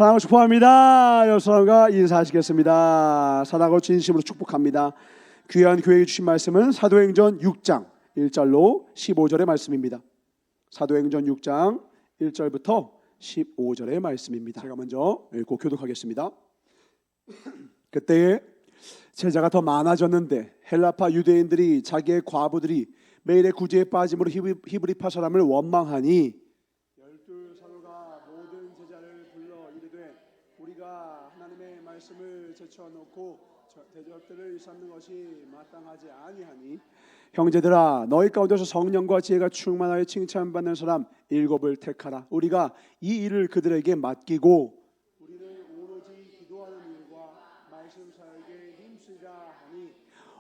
사랑하고 축복합니다. 여러분과 인사하시겠습니다. 사랑하고 진심으로 축복합니다. 귀한 교회에 주신 말씀은 사도행전 6장 1절로 15절의 말씀입니다. 사도행전 6장 1절부터 15절의 말씀입니다. 제가 먼저 읽고 교독하겠습니다. 그때에 제자가 더 많아졌는데 헬라파 유대인들이 자기의 과부들이 매일의 구제에 빠짐으로 히브리파 사람을 원망하니 열두 사도가 모든 제자를 불러 이르되 우리가 하나님의 말씀을 제쳐놓고 대적들을 삼는 것이 마땅하지 아니하니 형제들아 너희 가운데서 성령과 지혜가 충만하여 칭찬받는 사람 7을 택하라. 우리가 이 일을 그들에게 맡기고 우리는 오로지 기도하는 일과 말씀 사역에 힘쓰자 하니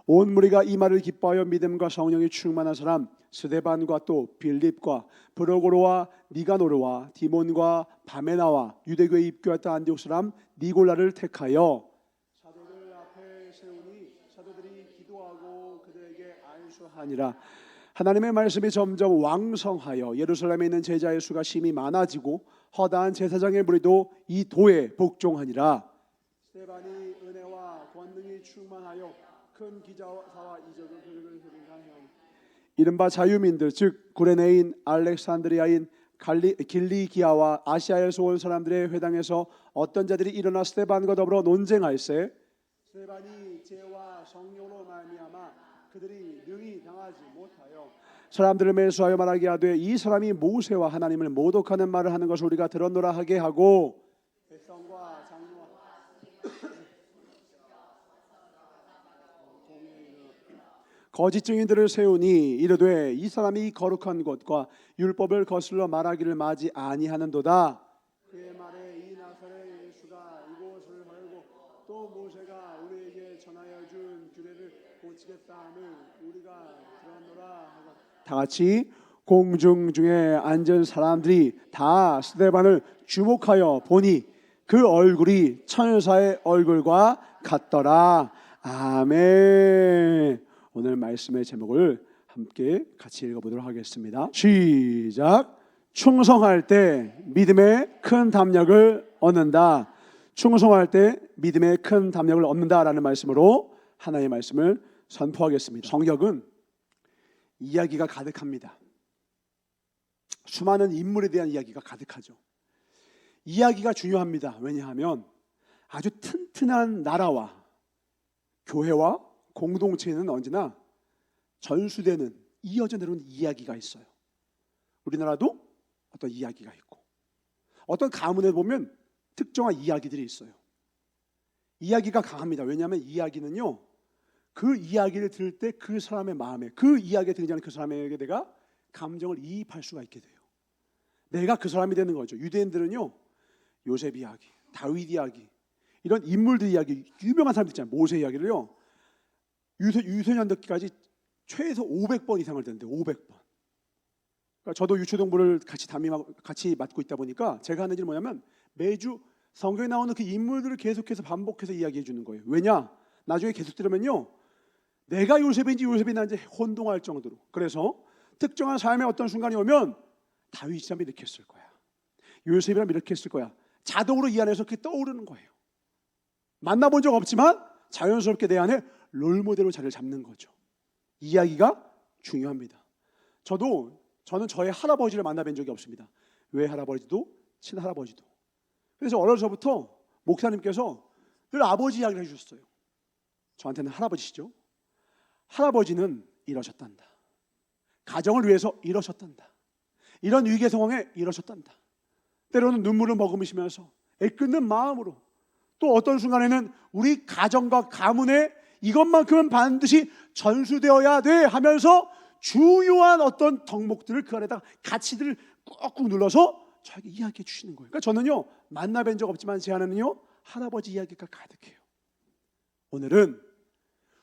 온 무리가 이 말을 기뻐하여 믿음과 성령이 충만한 사람 스데반과 또 빌립과 브로고로와 니가노르와 디몬과 바메나와 유대교에 입교했던 안디옥 사람 니골라를 택하여 사도들 앞에 세우니 사도들이 기도하고 그들에게 안수하니라. 하나님의 말씀이 점점 왕성하여 예루살렘에 있는 제자의 수가 심히 많아지고 허다한 제사장의 무리도 이 도에 복종하니라. 스데반이 은혜와 권능이 충만하여 큰 기자와 이적을 그들을 행하니 이른바 자유민들 즉 구레네인 알렉산드리아인 길리기아와 아시아에서 온 사람들의 회당에서 어떤 자들이 일어나 스데반과 더불어 논쟁할세 스데반이 죄와 성령으로 말미암아 그들이 능히 당하지 못하여 사람들을 매수하여 말하게 하되 이 사람이 모세와 하나님을 모독하는 말을 하는 것을 우리가 들었노라 하게 하고 백성과 장로와 거짓 증인들을 세우니 이르되 이 사람이 거룩한 것과 율법을 거슬러 말하기를 마지 아니하는도다. 그의 말에 이 나사렛 예수가 이곳을 헐고 또 모세가 우리에게 전하여 준 규례를 고치겠다 함을 우리가 들었노라 하고 다 같이 공중 중에 앉은 사람들이 다 스데반을 주목하여 보니 그 얼굴이 천사의 얼굴과 같더라. 아멘. 오늘 말씀의 제목을 함께 같이 읽어보도록 하겠습니다. 시작. 충성할 때 믿음의 큰 담력을 얻는다. 충성할 때 믿음의 큰 담력을 얻는다라는 말씀으로 하나의 말씀을 선포하겠습니다. 성경은 이야기가 가득합니다. 수많은 인물에 대한 이야기가 가득하죠. 이야기가 중요합니다. 왜냐하면 아주 튼튼한 나라와 교회와 공동체에는 언제나 전수되는 이어져 내려오는 이야기가 있어요. 우리나라도 어떤 이야기가 있고 어떤 가문에 보면 특정한 이야기들이 있어요. 이야기가 강합니다. 왜냐하면 이야기는요 그 이야기를 들을 때 그 사람의 마음에 그 이야기에 등장하는 그 사람에게 내가 감정을 이입할 수가 있게 돼요. 내가 그 사람이 되는 거죠. 유대인들은요 요셉 이야기, 다윗 이야기 이런 인물들 이야기 유명한 사람들 있잖아요. 모세 이야기를요 유소년 듣기까지 최소 500번 이상을 듣는데 500번. 그러니까 저도 유초동부를 같이 맡고 있다 보니까 제가 하는 일은 뭐냐면 매주 성경에 나오는 그 인물들을 계속해서 반복해서 이야기해 주는 거예요. 왜냐? 나중에 계속 들으면요 내가 요셉인지 요셉이 나인지 혼동할 정도로. 그래서 특정한 삶의 어떤 순간이 오면 다윗이라면 이렇게 했을 거야. 요셉이라면 이렇게 했을 거야. 자동으로 이 안에서 그게 떠오르는 거예요. 만나본 적 없지만 자연스럽게 내 안에 롤모델로 자리를 잡는 거죠. 이야기가 중요합니다. 저는 저의 할아버지를 만나뵌 적이 없습니다. 외할아버지도 친할아버지도. 그래서 어려서부터 목사님께서 늘 아버지 이야기를 해주셨어요. 저한테는 할아버지시죠. 할아버지는 이러셨단다. 가정을 위해서 이러셨단다. 이런 위기 상황에 이러셨단다. 때로는 눈물을 머금으시면서 애끓는 마음으로 또 어떤 순간에는 우리 가정과 가문에 이것만큼은 반드시 전수되어야 돼 하면서 중요한 어떤 덕목들을 그 안에다가 가치들을 꾹꾹 눌러서 저에게 이야기해 주시는 거예요. 그러니까 저는요 만나뵌 적 없지만 제 안에는요 할아버지 이야기가 가득해요. 오늘은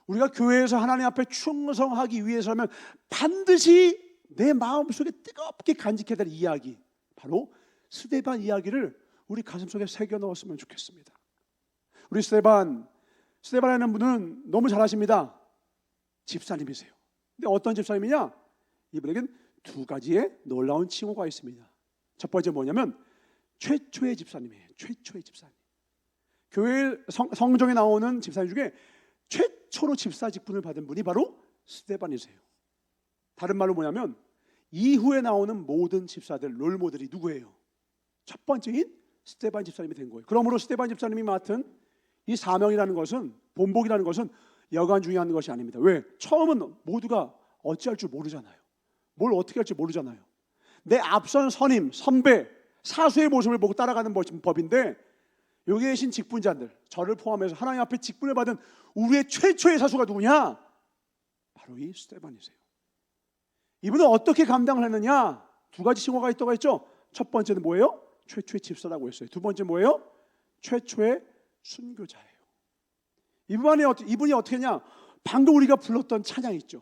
우리가 교회에서 하나님 앞에 충성하기 위해서라면 반드시 내 마음속에 뜨겁게 간직해야 될 이야기, 바로 스데반 이야기를 우리 가슴속에 새겨 넣었으면 좋겠습니다. 우리 스데반이라는 분은 너무 잘 아십니다. 집사님이세요. 근데 어떤 집사님이냐? 이분에겐 두 가지의 놀라운 칭호가 있습니다. 첫 번째 뭐냐면 최초의 집사님이에요. 최초의 집사님. 교회 성경에 나오는 집사님 중에 최초로 집사 직분을 받은 분이 바로 스데반이세요. 다른 말로 뭐냐면 이후에 나오는 모든 집사들 롤모델이 누구예요? 첫 번째인 스데반 집사님이 된 거예요. 그러므로 스데반 집사님이 맡은 이 사명이라는 것은, 본복이라는 것은 여간 중요한 것이 아닙니다. 왜? 처음은 모두가 어찌할 줄 모르잖아요. 뭘 어떻게 할지 모르잖아요. 내 앞선 선임, 선배, 사수의 모습을 보고 따라가는 법인데, 여기 계신 직분자들, 저를 포함해서 하나님 앞에 직분을 받은 우리의 최초의 사수가 누구냐? 바로 이 스데반이세요. 이분은 어떻게 감당을 했느냐? 두 가지 칭호가 있다고 했죠. 첫 번째는 뭐예요? 최초의 집사라고 했어요. 두 번째 뭐예요? 최초의 순교자예요. 이분이 어떻게 했냐? 방금 우리가 불렀던 찬양 있죠.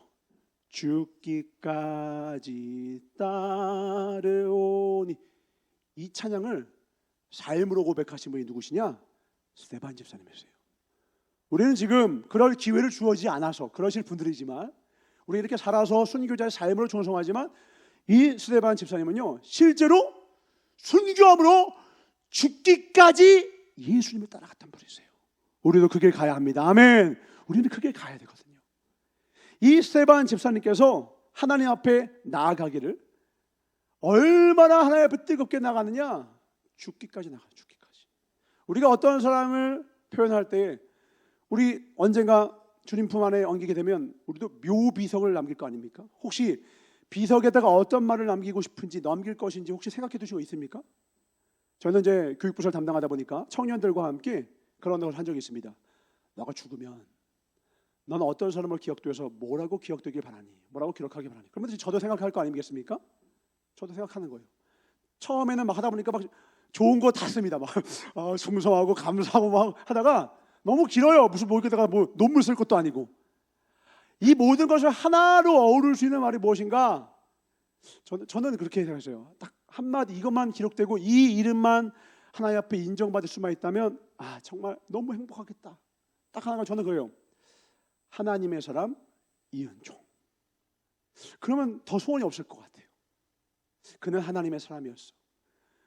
죽기까지 따르오니. 이 찬양을 삶으로 고백하신 분이 누구시냐? 스데반 집사님이세요. 우리는 지금 그럴 기회를 주어지지 않아서 그러실 분들이지만, 우리 이렇게 살아서 순교자의 삶으로 존성하지만, 이 스데반 집사님은요 실제로 순교함으로 죽기까지 예수님을 따라갔던 분이세요. 우리도 그 길 가야 합니다. 아멘. 우리는 그 길 가야 되거든요. 이 스데반 집사님께서 하나님 앞에 나아가기를 얼마나 하나님 앞에 뜨겁게 나가느냐? 죽기까지 나가요. 죽기까지. 우리가 어떤 사람을 표현할 때, 우리 언젠가 주님 품 안에 엉기게 되면 우리도 묘비석을 남길 거 아닙니까? 혹시 비석에다가 어떤 말을 남기고 싶은지, 넘길 것인지 혹시 생각해 두시고 있습니까? 저는 이제 교육부서를 담당하다 보니까 청년들과 함께 그런 걸 한 적이 있습니다. 너가 죽으면 너는 어떤 사람을 기억되어서 뭐라고 기억되길 바라니? 뭐라고 기록하길 바라니? 그러면 저도 생각할 거 아니겠습니까? 저도 생각하는 거예요. 처음에는 막 하다 보니까 막 좋은 거 다 씁니다. 막 충성하고 감사하고 막 하다가 너무 길어요. 무슨 뭐 이렇게다가 뭐 논문 쓸 것도 아니고. 이 모든 것을 하나로 어우를 수 있는 말이 무엇인가? 저는 그렇게 생각했어요. 딱 한마디 이것만 기록되고 이 이름만 하나님 앞에 인정받을 수만 있다면 정말 너무 행복하겠다. 딱 하나가 저는 그래요. 하나님의 사람 이은총. 그러면 더 소원이 없을 것 같아요. 그는 하나님의 사람이었어.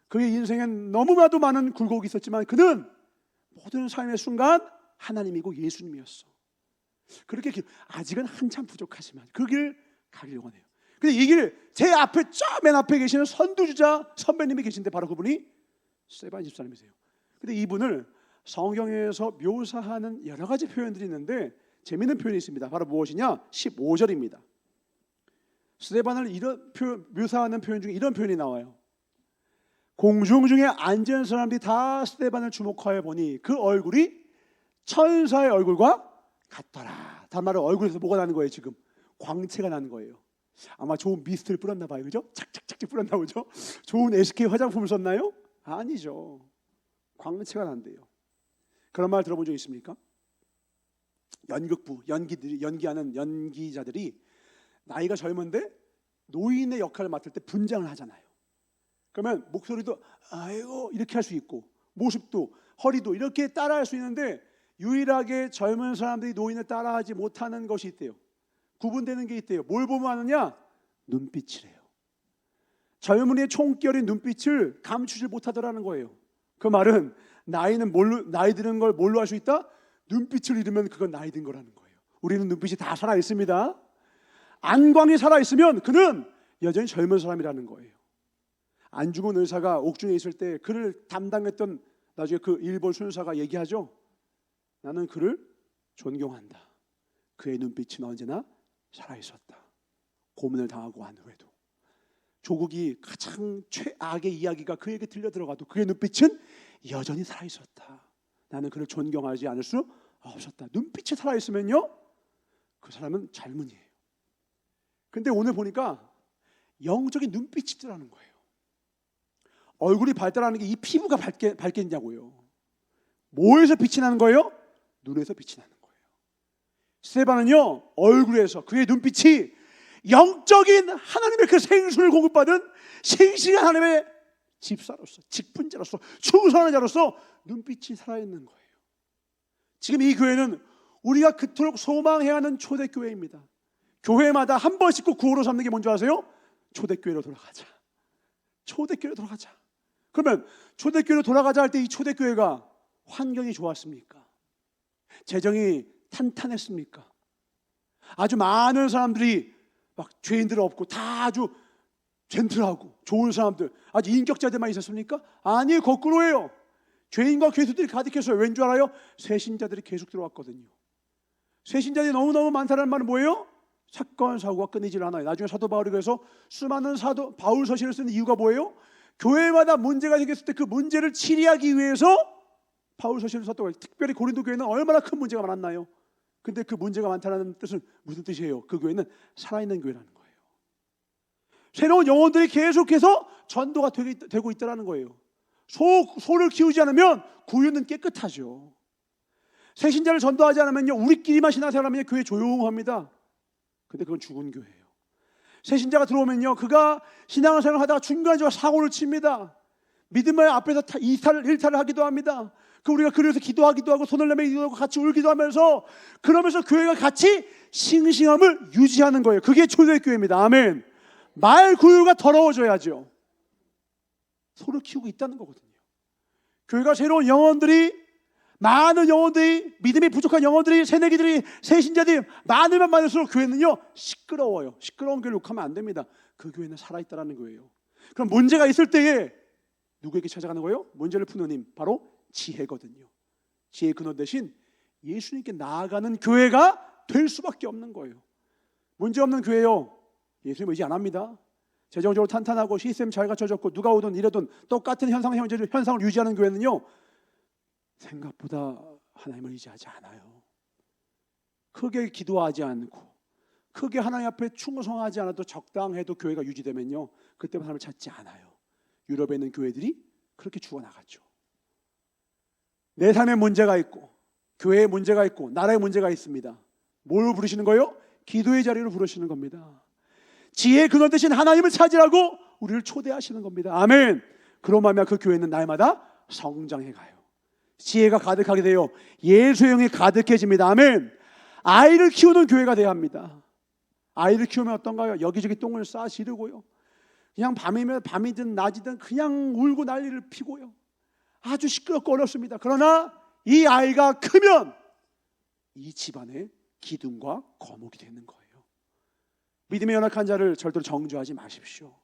그의 인생엔 너무나도 많은 굴곡이 있었지만 그는 모든 삶의 순간 하나님이고 예수님이었어. 그렇게 아직은 한참 부족하지만 그 길 가길 원해요. 근데 이 길 제 앞에 맨 앞에 계시는 선두주자 선배님이 계신데 바로 그분이 스데반 집사님이세요. 근데 이분을 성경에서 묘사하는 여러 가지 표현들이 있는데 재미있는 표현이 있습니다. 바로 무엇이냐? 15절입니다. 스데반을 묘사하는 표현 중에 이런 표현이 나와요. 공중 중에 앉은 사람들이 다 스데반을 주목하여 보니 그 얼굴이 천사의 얼굴과 같더라. 다른 말로 얼굴에서 뭐가 나는 거예요? 지금 광채가 나는 거예요. 아마 좋은 미스트를 뿌렸나 봐요. 그죠? 착착착 뿌렸나 보죠? 좋은 SK 화장품을 썼나요? 아니죠. 광채가 난대요. 그런 말 들어본 적 있습니까? 연극부 연기하는 연기자들이 나이가 젊은데 노인의 역할을 맡을 때 분장을 하잖아요. 그러면 목소리도 아이고 이렇게 할 수 있고 모습도 허리도 이렇게 따라할 수 있는데 유일하게 젊은 사람들이 노인을 따라하지 못하는 것이 있대요. 구분되는 게 있대요. 뭘 보면 아느냐? 눈빛이래요. 젊은이의 총결인 눈빛을 감추지 못하더라는 거예요. 그 말은 나이 드는 걸 뭘로 알 수 있다? 눈빛을 잃으면 그건 나이 든 거라는 거예요. 우리는 눈빛이 다 살아 있습니다. 안광이 살아 있으면 그는 여전히 젊은 사람이라는 거예요. 안중근 의사가 옥중에 있을 때 그를 담당했던 나중에 그 일본 순사가 얘기하죠. 나는 그를 존경한다. 그의 눈빛은 언제나 살아있었다. 고문을 당하고 한 후에도 조국이 가장 최악의 이야기가 그에게 들려 들어가도 그의 눈빛은 여전히 살아있었다. 나는 그를 존경하지 않을 수 없었다. 눈빛이 살아있으면요 그 사람은 젊은이에요. 근데 오늘 보니까 영적인 눈빛이 있더라는 거예요. 얼굴이 발달하는 게 이 피부가 밝겠냐고요. 뭐에서 빛이 나는 거예요? 눈에서 빛이 나는 거예요. 스데반은요 얼굴에서 그의 눈빛이 영적인 하나님의 그 생수를 공급받은 싱싱한 하나님의 집사로서 직분자로서 충성하는 자로서 눈빛이 살아있는 거예요. 지금 이 교회는 우리가 그토록 소망해야 하는 초대교회입니다. 교회마다 한 번씩 꼭 구호로 삼는 게 뭔지 아세요? 초대교회로 돌아가자. 초대교회로 돌아가자. 그러면 초대교회로 돌아가자 할 때 이 초대교회가 환경이 좋았습니까? 재정이 탄탄했습니까? 아주 많은 사람들이 막 죄인들 없고 다 아주 젠틀하고 좋은 사람들, 아주 인격자들만 있었습니까? 아니, 거꾸로예요. 죄인과 괴수들이 가득했어요. 왠 줄 알아요? 새신자들이 계속 들어왔거든요. 새신자들이 너무너무 많다는 말은 뭐예요? 사건 사고가 끊이질 않아요. 나중에 사도 바울이 그래서 수많은 사도 바울 서신을 쓰는 이유가 뭐예요? 교회마다 문제가 생겼을 때 그 문제를 치리하기 위해서 바울 서신을 썼다고 해요. 특별히 고린도 교회는 얼마나 큰 문제가 많았나요? 근데 그 문제가 많다는 뜻은 무슨 뜻이에요? 그 교회는 살아있는 교회라는 거예요. 새로운 영혼들이 계속해서 전도가 되고 있다는 거예요. 소를 키우지 않으면 구유는 깨끗하죠. 새신자를 전도하지 않으면요, 우리끼리만 신앙생활하면 교회 조용합니다. 근데 그건 죽은 교회예요. 새신자가 들어오면요, 그가 신앙생활을 하다가 중간에 사고를 칩니다. 믿음의 앞에서 일탈을 하기도 합니다. 우리가 그래서 기도하기도 하고 손을 내밀어 기도하고 같이 울기도 하면서, 그러면서 교회가 같이 싱싱함을 유지하는 거예요. 그게 초대교회입니다. 아멘. 말 구유가 더러워져야죠. 소를 키우고 있다는 거거든요. 교회가 새로운 영혼들이, 많은 영혼들이, 믿음이 부족한 영혼들이, 새내기들이, 새신자들이 많으면 많을수록 교회는요 시끄러워요. 시끄러운 교회를 욕하면 안 됩니다. 그 교회는 살아있다는 거예요. 그럼 문제가 있을 때에 누구에게 찾아가는 거예요? 문제를 푸는 힘, 바로 지혜거든요. 지혜의 근원 대신 예수님께 나아가는 교회가 될 수밖에 없는 거예요. 문제없는 교회요, 예수님 의지 안 합니다. 재정적으로 탄탄하고 시스템 잘 갖춰졌고 누가 오든 이러든 똑같은 현상을 유지하는 교회는요, 생각보다 하나님을 의지하지 않아요. 크게 기도하지 않고 크게 하나님 앞에 충성하지 않아도 적당해도 교회가 유지되면요, 그때만 하나님을 찾지 않아요. 유럽에 있는 교회들이 그렇게 죽어나갔죠. 내 삶에 문제가 있고 교회에 문제가 있고 나라에 문제가 있습니다. 뭘 부르시는 거예요? 기도의 자리로 부르시는 겁니다. 지혜의 근원 대신 하나님을 찾으라고 우리를 초대하시는 겁니다. 아멘. 그러면 그 교회는 날마다 성장해 가요. 지혜가 가득하게 되어 예수의 영이 가득해집니다. 아멘. 아이를 키우는 교회가 돼야 합니다. 아이를 키우면 어떤가요? 여기저기 똥을 싸 지르고요, 그냥 밤이든 낮이든 그냥 울고 난리를 피고요, 아주 시끄럽고 어렵습니다. 그러나 이 아이가 크면 이 집안의 기둥과 거목이 되는 거예요. 믿음의 연약한 자를 절대로 정죄하지 마십시오.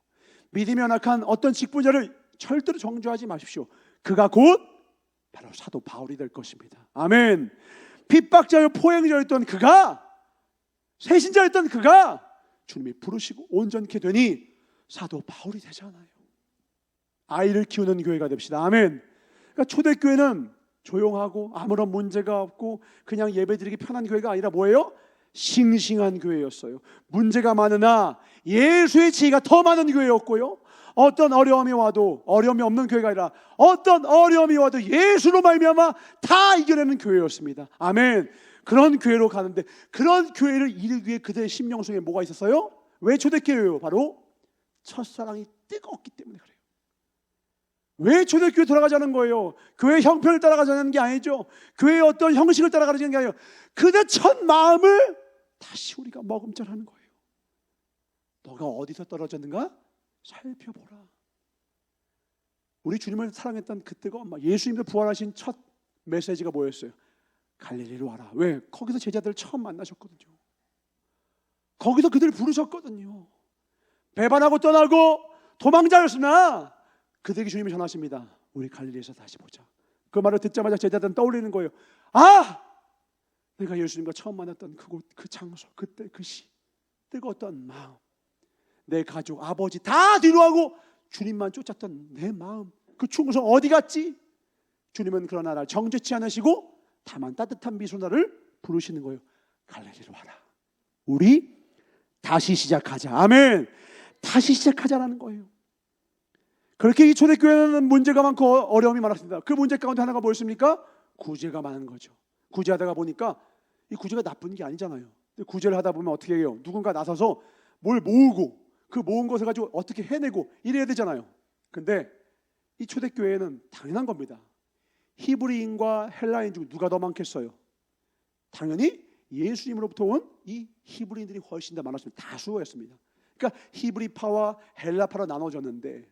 믿음의 연약한 어떤 직분자를 절대로 정죄하지 마십시오. 그가 곧 바로 사도 바울이 될 것입니다. 아멘. 핍박자요 포행자였던 그가, 새신자였던 그가 주님이 부르시고 온전케 되니 사도 바울이 되잖아요. 아이를 키우는 교회가 됩시다. 아멘. 그러니까 초대교회는 조용하고 아무런 문제가 없고 그냥 예배드리기 편한 교회가 아니라 뭐예요? 싱싱한 교회였어요. 문제가 많으나 예수의 지혜가 더 많은 교회였고요, 어떤 어려움이 와도 어려움이 없는 교회가 아니라 어떤 어려움이 와도 예수로 말미암아 다 이겨내는 교회였습니다. 아멘. 그런 교회로 가는데, 그런 교회를 이루기 위해 그들의 심령 속에 뭐가 있었어요? 왜 초대교회예요? 바로 첫사랑이 뜨겁기 때문에 그래요. 왜 초대교회 돌아가자는 거예요? 교회 형편을 따라가자는 게 아니죠. 교회의 어떤 형식을 따라가자는 게 아니에요. 그들 첫 마음을 다시 우리가 머금자라는 거예요. 너가 어디서 떨어졌는가 살펴보라. 우리 주님을 사랑했던 그때가 예수님을 부활하신 첫 메시지가 뭐였어요? 갈릴리로 와라. 왜? 거기서 제자들을 처음 만나셨거든요. 거기서 그들을 부르셨거든요. 배반하고 떠나고 도망자였으나 그들에게 주님이 전하십니다. 우리 갈릴리에서 다시 보자. 그 말을 듣자마자 제자들은 떠올리는 거예요. 아! 내가 예수님과 처음 만났던 그곳, 그 장소, 그때 그 시, 뜨거웠던 마음, 내 가족, 아버지 다 뒤로하고 주님만 쫓았던 내 마음, 그 충성 어디 갔지? 주님은 그러나 나를 정죄치 않으시고 다만 따뜻한 미소 나를 부르시는 거예요. 갈릴리로 와라. 우리 다시 시작하자. 아멘. 다시 시작하자라는 거예요. 그렇게 이 초대교회는 문제가 많고 어려움이 많았습니다. 그 문제 가운데 하나가 뭐였습니까? 구제가 많은 거죠. 구제하다가 보니까 이 구제가 나쁜 게 아니잖아요. 구제를 하다 보면 어떻게 해요? 누군가 나서서 뭘 모으고 그 모은 것을 가지고 어떻게 해내고 이래야 되잖아요. 근데 이 초대교회는 당연한 겁니다. 히브리인과 헬라인 중 누가 더 많겠어요? 당연히 예수님으로부터 온 이 히브리인들이 훨씬 더 많았습니다. 다수였습니다. 그러니까 히브리파와 헬라파로 나눠졌는데,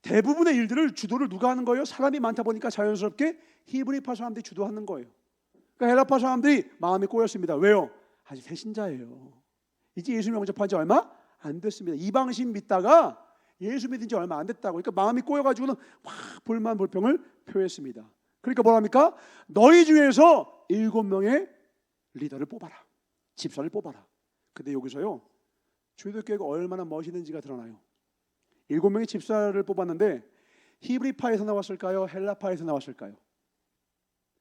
대부분의 일들을 주도를 누가 하는 거예요? 사람이 많다 보니까 자연스럽게 히브리파 사람들이 주도하는 거예요. 그러니까 헬라파 사람들이 마음이 꼬였습니다. 왜요? 아직 새신자예요. 이제 예수 영접한 지 얼마 안 됐습니다. 이방신 믿다가 예수 믿은 지 얼마 안 됐다고. 그러니까 마음이 꼬여가지고는 막 불만 불평을 표했습니다. 그러니까 뭐랍니까? 너희 중에서 7명의 리더를 뽑아라. 집사를 뽑아라. 근데 여기서요, 초대교회가 얼마나 멋있는지가 드러나요. 7명의 집사를 뽑았는데 히브리파에서 나왔을까요? 헬라파에서 나왔을까요?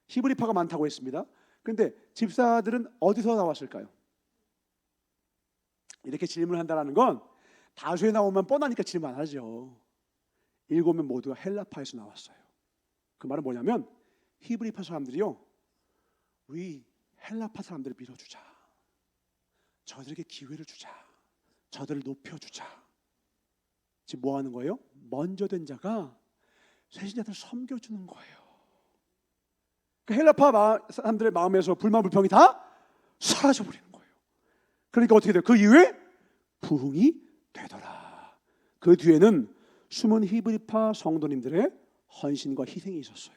히브리파가 많다고 했습니다. 그런데 집사들은 어디서 나왔을까요? 이렇게 질문한다는 건 다수에 나오면 뻔하니까 질문 안 하죠. 7명 모두가 헬라파에서 나왔어요. 그 말은 뭐냐면 히브리파 사람들이요, 우리 헬라파 사람들을 밀어주자. 저들에게 기회를 주자. 저들을 높여주자. 지금 뭐 하는 거예요? 먼저 된 자가 새신자들을 섬겨주는 거예요. 헬라파 사람들의 마음에서 불만 불평이 다 사라져버리는 거예요. 그러니까 어떻게 돼요? 그 이후에 부흥이 되더라. 그 뒤에는 숨은 히브리파 성도님들의 헌신과 희생이 있었어요.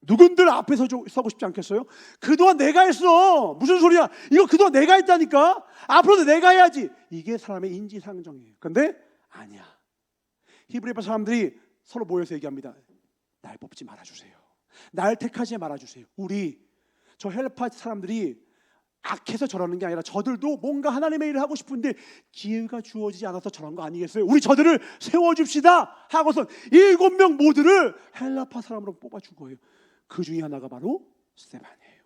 누군들 앞에서 서고 싶지 않겠어요? 그동안 내가 했어. 무슨 소리야? 이거 그동안 내가 했다니까. 앞으로도 내가 해야지. 이게 사람의 인지상정이에요. 그런데 아니야. 히브리파 사람들이 서로 모여서 얘기합니다. 날 뽑지 말아주세요. 날 택하지 말아주세요. 우리 저 헬라파 사람들이 악해서 저러는 게 아니라 저들도 뭔가 하나님의 일을 하고 싶은데 기회가 주어지지 않아서 저런 거 아니겠어요? 우리 저들을 세워줍시다 하고서 7명 모두를 헬라파 사람으로 뽑아준 거예요. 그 중에 하나가 바로 스데반이에요.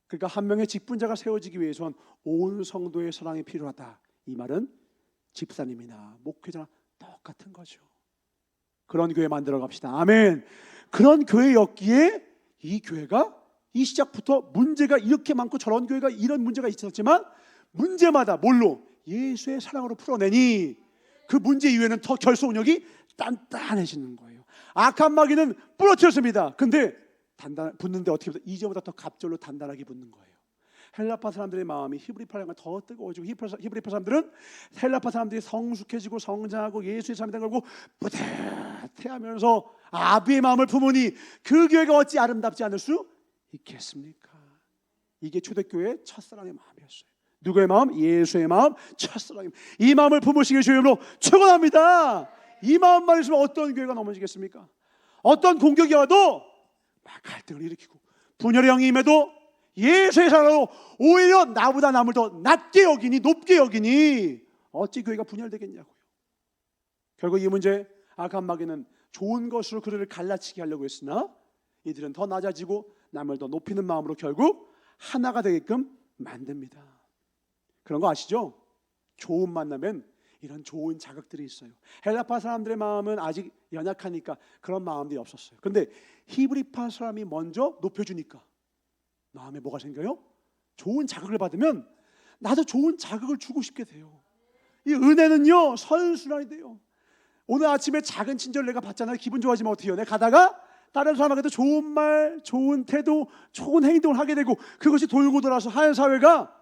그러니까 한 명의 직분자가 세워지기 위해선 온 성도의 사랑이 필요하다. 이 말은 집사님이나 목회자나 똑같은 거죠. 그런 교회 만들어 갑시다. 아멘. 그런 교회였기에 이 교회가 이 시작부터 문제가 이렇게 많고 저런 교회가 이런 문제가 있었지만 문제마다 뭘로? 예수의 사랑으로 풀어내니 그 문제 이후에는 더 결속력이 단단해지는 거예요. 악한 마귀는 부러뜨렸습니다. 근데 붙는데 어떻게 보다 이제보다 더 갑절로 단단하게 붙는 거예요. 헬라파 사람들의 마음이 히브리파랑 더 뜨거워지고 히브리파 사람들은 헬라파 사람들이 성숙해지고 성장하고 예수의 삶이 되고 뿌듯해하면서 아비의 마음을 품으니 그 교회가 어찌 아름답지 않을 수 있겠습니까? 이게 초대교회의 첫사랑의 마음이었어요. 누구의 마음? 예수의 마음, 첫사랑의 마음. 이 마음을 품으시길 주의 이름으로 축원합니다. 이 마음만 있으면 어떤 교회가 넘어지겠습니까? 어떤 공격이 와도 막 갈등을 일으키고 분열의 영이 임해도 예수의 사랑으로 오히려 나보다 남을 더 낮게 여기니 높게 여기니 어찌 교회가 분열되겠냐고요. 결국 이 문제 악한 마귀는 좋은 것으로 그들을 갈라치게 하려고 했으나 이들은 더 낮아지고 남을 더 높이는 마음으로 결국 하나가 되게끔 만듭니다. 그런 거 아시죠? 좋은 만나면 이런 좋은 자극들이 있어요. 헬라파 사람들의 마음은 아직 연약하니까 그런 마음들이 없었어요. 그런데 히브리파 사람이 먼저 높여주니까 마음에 뭐가 생겨요? 좋은 자극을 받으면 나도 좋은 자극을 주고 싶게 돼요. 이 은혜는요 선순환이 돼요. 오늘 아침에 작은 친절 내가 받잖아요. 기분 좋아지면 어떻게 해요? 내가 가다가 다른 사람에게도 좋은 말, 좋은 태도, 좋은 행동을 하게 되고 그것이 돌고 돌아서 한 사회가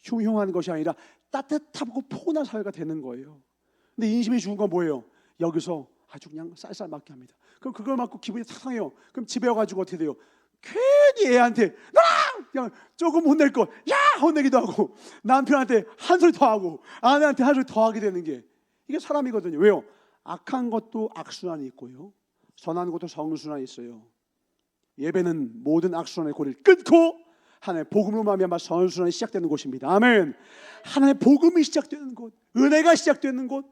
흉흉한 것이 아니라 따뜻하고 포근한 사회가 되는 거예요. 근데 인심이 좋은 건 뭐예요? 여기서 아주 그냥 쌀쌀맞게 합니다. 그럼 그걸 맞고 기분이 상해요. 그럼 집에 와가지고 어떻게 돼요? 괜히 애한테 그냥 조금 혼낼 거 야 혼내기도 하고 남편한테 한 소리 더 하고 아내한테 한 소리 더 하게 되는 게 이게 사람이거든요. 왜요? 악한 것도 악순환이 있고요, 선한 것도 성순환이 있어요. 예배는 모든 악순환의 고리를 끊고 하나님의 복음으로 말미암아 선순환이 시작되는 곳입니다. 아멘. 하나님의 복음이 시작되는 곳, 은혜가 시작되는 곳.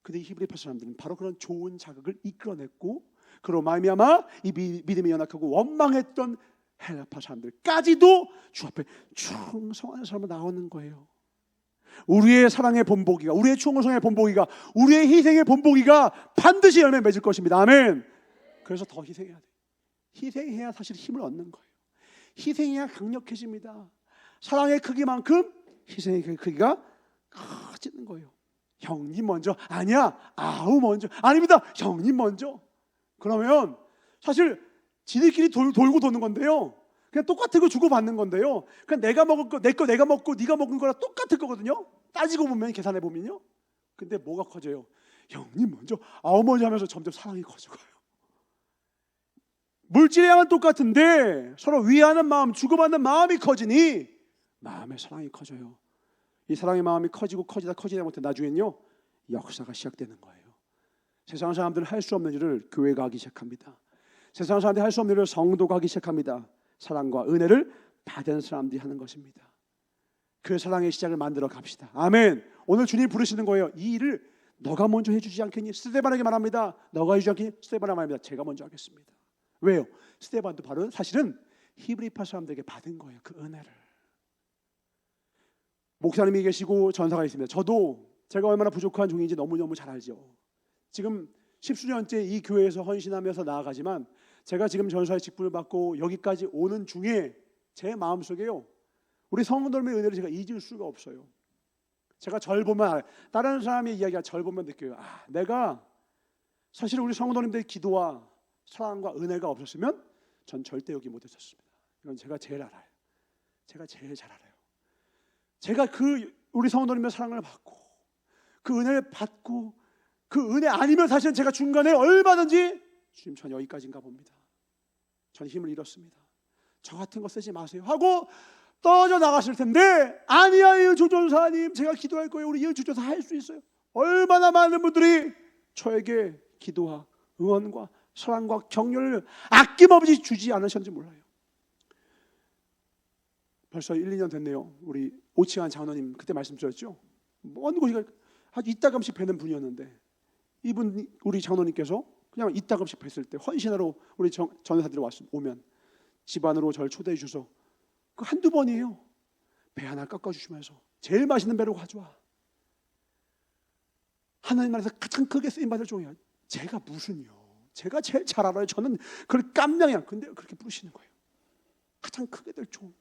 근데 히브리파 사람들은 바로 그런 좋은 자극을 이끌어냈고 그로 말미암아 이 믿음이 연약하고 원망했던 헬라파 사람들까지도 주 앞에 충성하는 사람으로 나오는 거예요. 우리의 사랑의 본보기가, 우리의 충성의 본보기가, 우리의 희생의 본보기가 반드시 열매 맺을 것입니다. 아멘. 그래서 더 희생해야 돼요. 희생해야 사실 힘을 얻는 거예요. 희생해야 강력해집니다. 사랑의 크기만큼 희생의 크기가 커지는 거예요. 형님 먼저, 아니야 아우 먼저, 아닙니다 형님 먼저. 그러면 사실 지들끼리 돌고 도는 건데요, 그냥 똑같은 거 주고받는 건데요, 그냥 내가 먹을 거 내 거 내가 먹고 네가 먹은 거랑 똑같을 거거든요. 따지고 보면, 계산해 보면요. 근데 뭐가 커져요? 형님 먼저, 어머니 하면서 점점 사랑이 커져가요. 물질의 양은 똑같은데 서로 위하는 마음, 주고받는 마음이 커지니 마음의 사랑이 커져요. 이 사랑의 마음이 커지고 커지다 못해 나중엔요 역사가 시작되는 거예요. 세상 사람들은 할 수 없는 일을 교회가 하기 시작합니다. 세상 사람들이 할 수 없는 일을 성도가 하기 시작합니다. 사랑과 은혜를 받은 사람들이 하는 것입니다. 그 사랑의 시작을 만들어 갑시다. 아멘. 오늘 주님 부르시는 거예요. 이 일을 너가 먼저 해주지 않겠니? 스데반에게 말합니다. 너가 해주지 않겠니? 스데반에게 말합니다. 제가 먼저 하겠습니다. 왜요? 스데반도 바로 사실은 히브리파 사람들에게 받은 거예요. 그 은혜를. 목사님이 계시고 전사가 있습니다. 저도 제가 얼마나 부족한 종인지 너무너무 잘 알죠. 지금 10수년째 이 교회에서 헌신하면서 나아가지만 제가 지금 전사의 직분을 받고 여기까지 오는 중에 제 마음속에요 우리 성도님의 은혜를 제가 잊을 수가 없어요. 제가 절 보면 다른 사람의 이야기가 절 보면 느껴요. 내가 사실 우리 성도님들의 기도와 사랑과 은혜가 없었으면 전 절대 여기 못했었습니다. 이건 제가 제일 알아요. 제가 제일 잘 알아요. 제가 그 우리 성도님의 사랑을 받고 그 은혜를 받고 그 은혜 아니면 사실은 제가 중간에 얼마든지 주님 전 여기까지인가 봅니다. 전 힘을 잃었습니다. 저 같은 거 쓰지 마세요 하고 떠져 나갔을 텐데 아니야 조전사님 제가 기도할 거예요. 우리 조전사 할 수 있어요. 얼마나 많은 분들이 저에게 기도와 응원과 사랑과 격려를 아낌없이 주지 않으셨는지 몰라요. 벌써 1, 2년 됐네요. 우리 오치환 장로님 그때 말씀드렸죠. 먼 곳이 아주 이따금씩 뵈는 분이었는데 이분 우리 장로님께서 그냥 이따금씩 뵀을 때 헌신하러 우리 전사들이 오면 집 안으로 저를 초대해 주셔서 그 한두 번이에요. 배 하나 깎아주시면서 제일 맛있는 배로 가져와. 하나님 나라에서 가장 크게 쓰임받을 종이야. 제가 무슨요? 제가 제일 잘 알아요. 저는 그걸 깜냥이야. 근데 그렇게 부르시는 거예요. 가장 크게 될 종.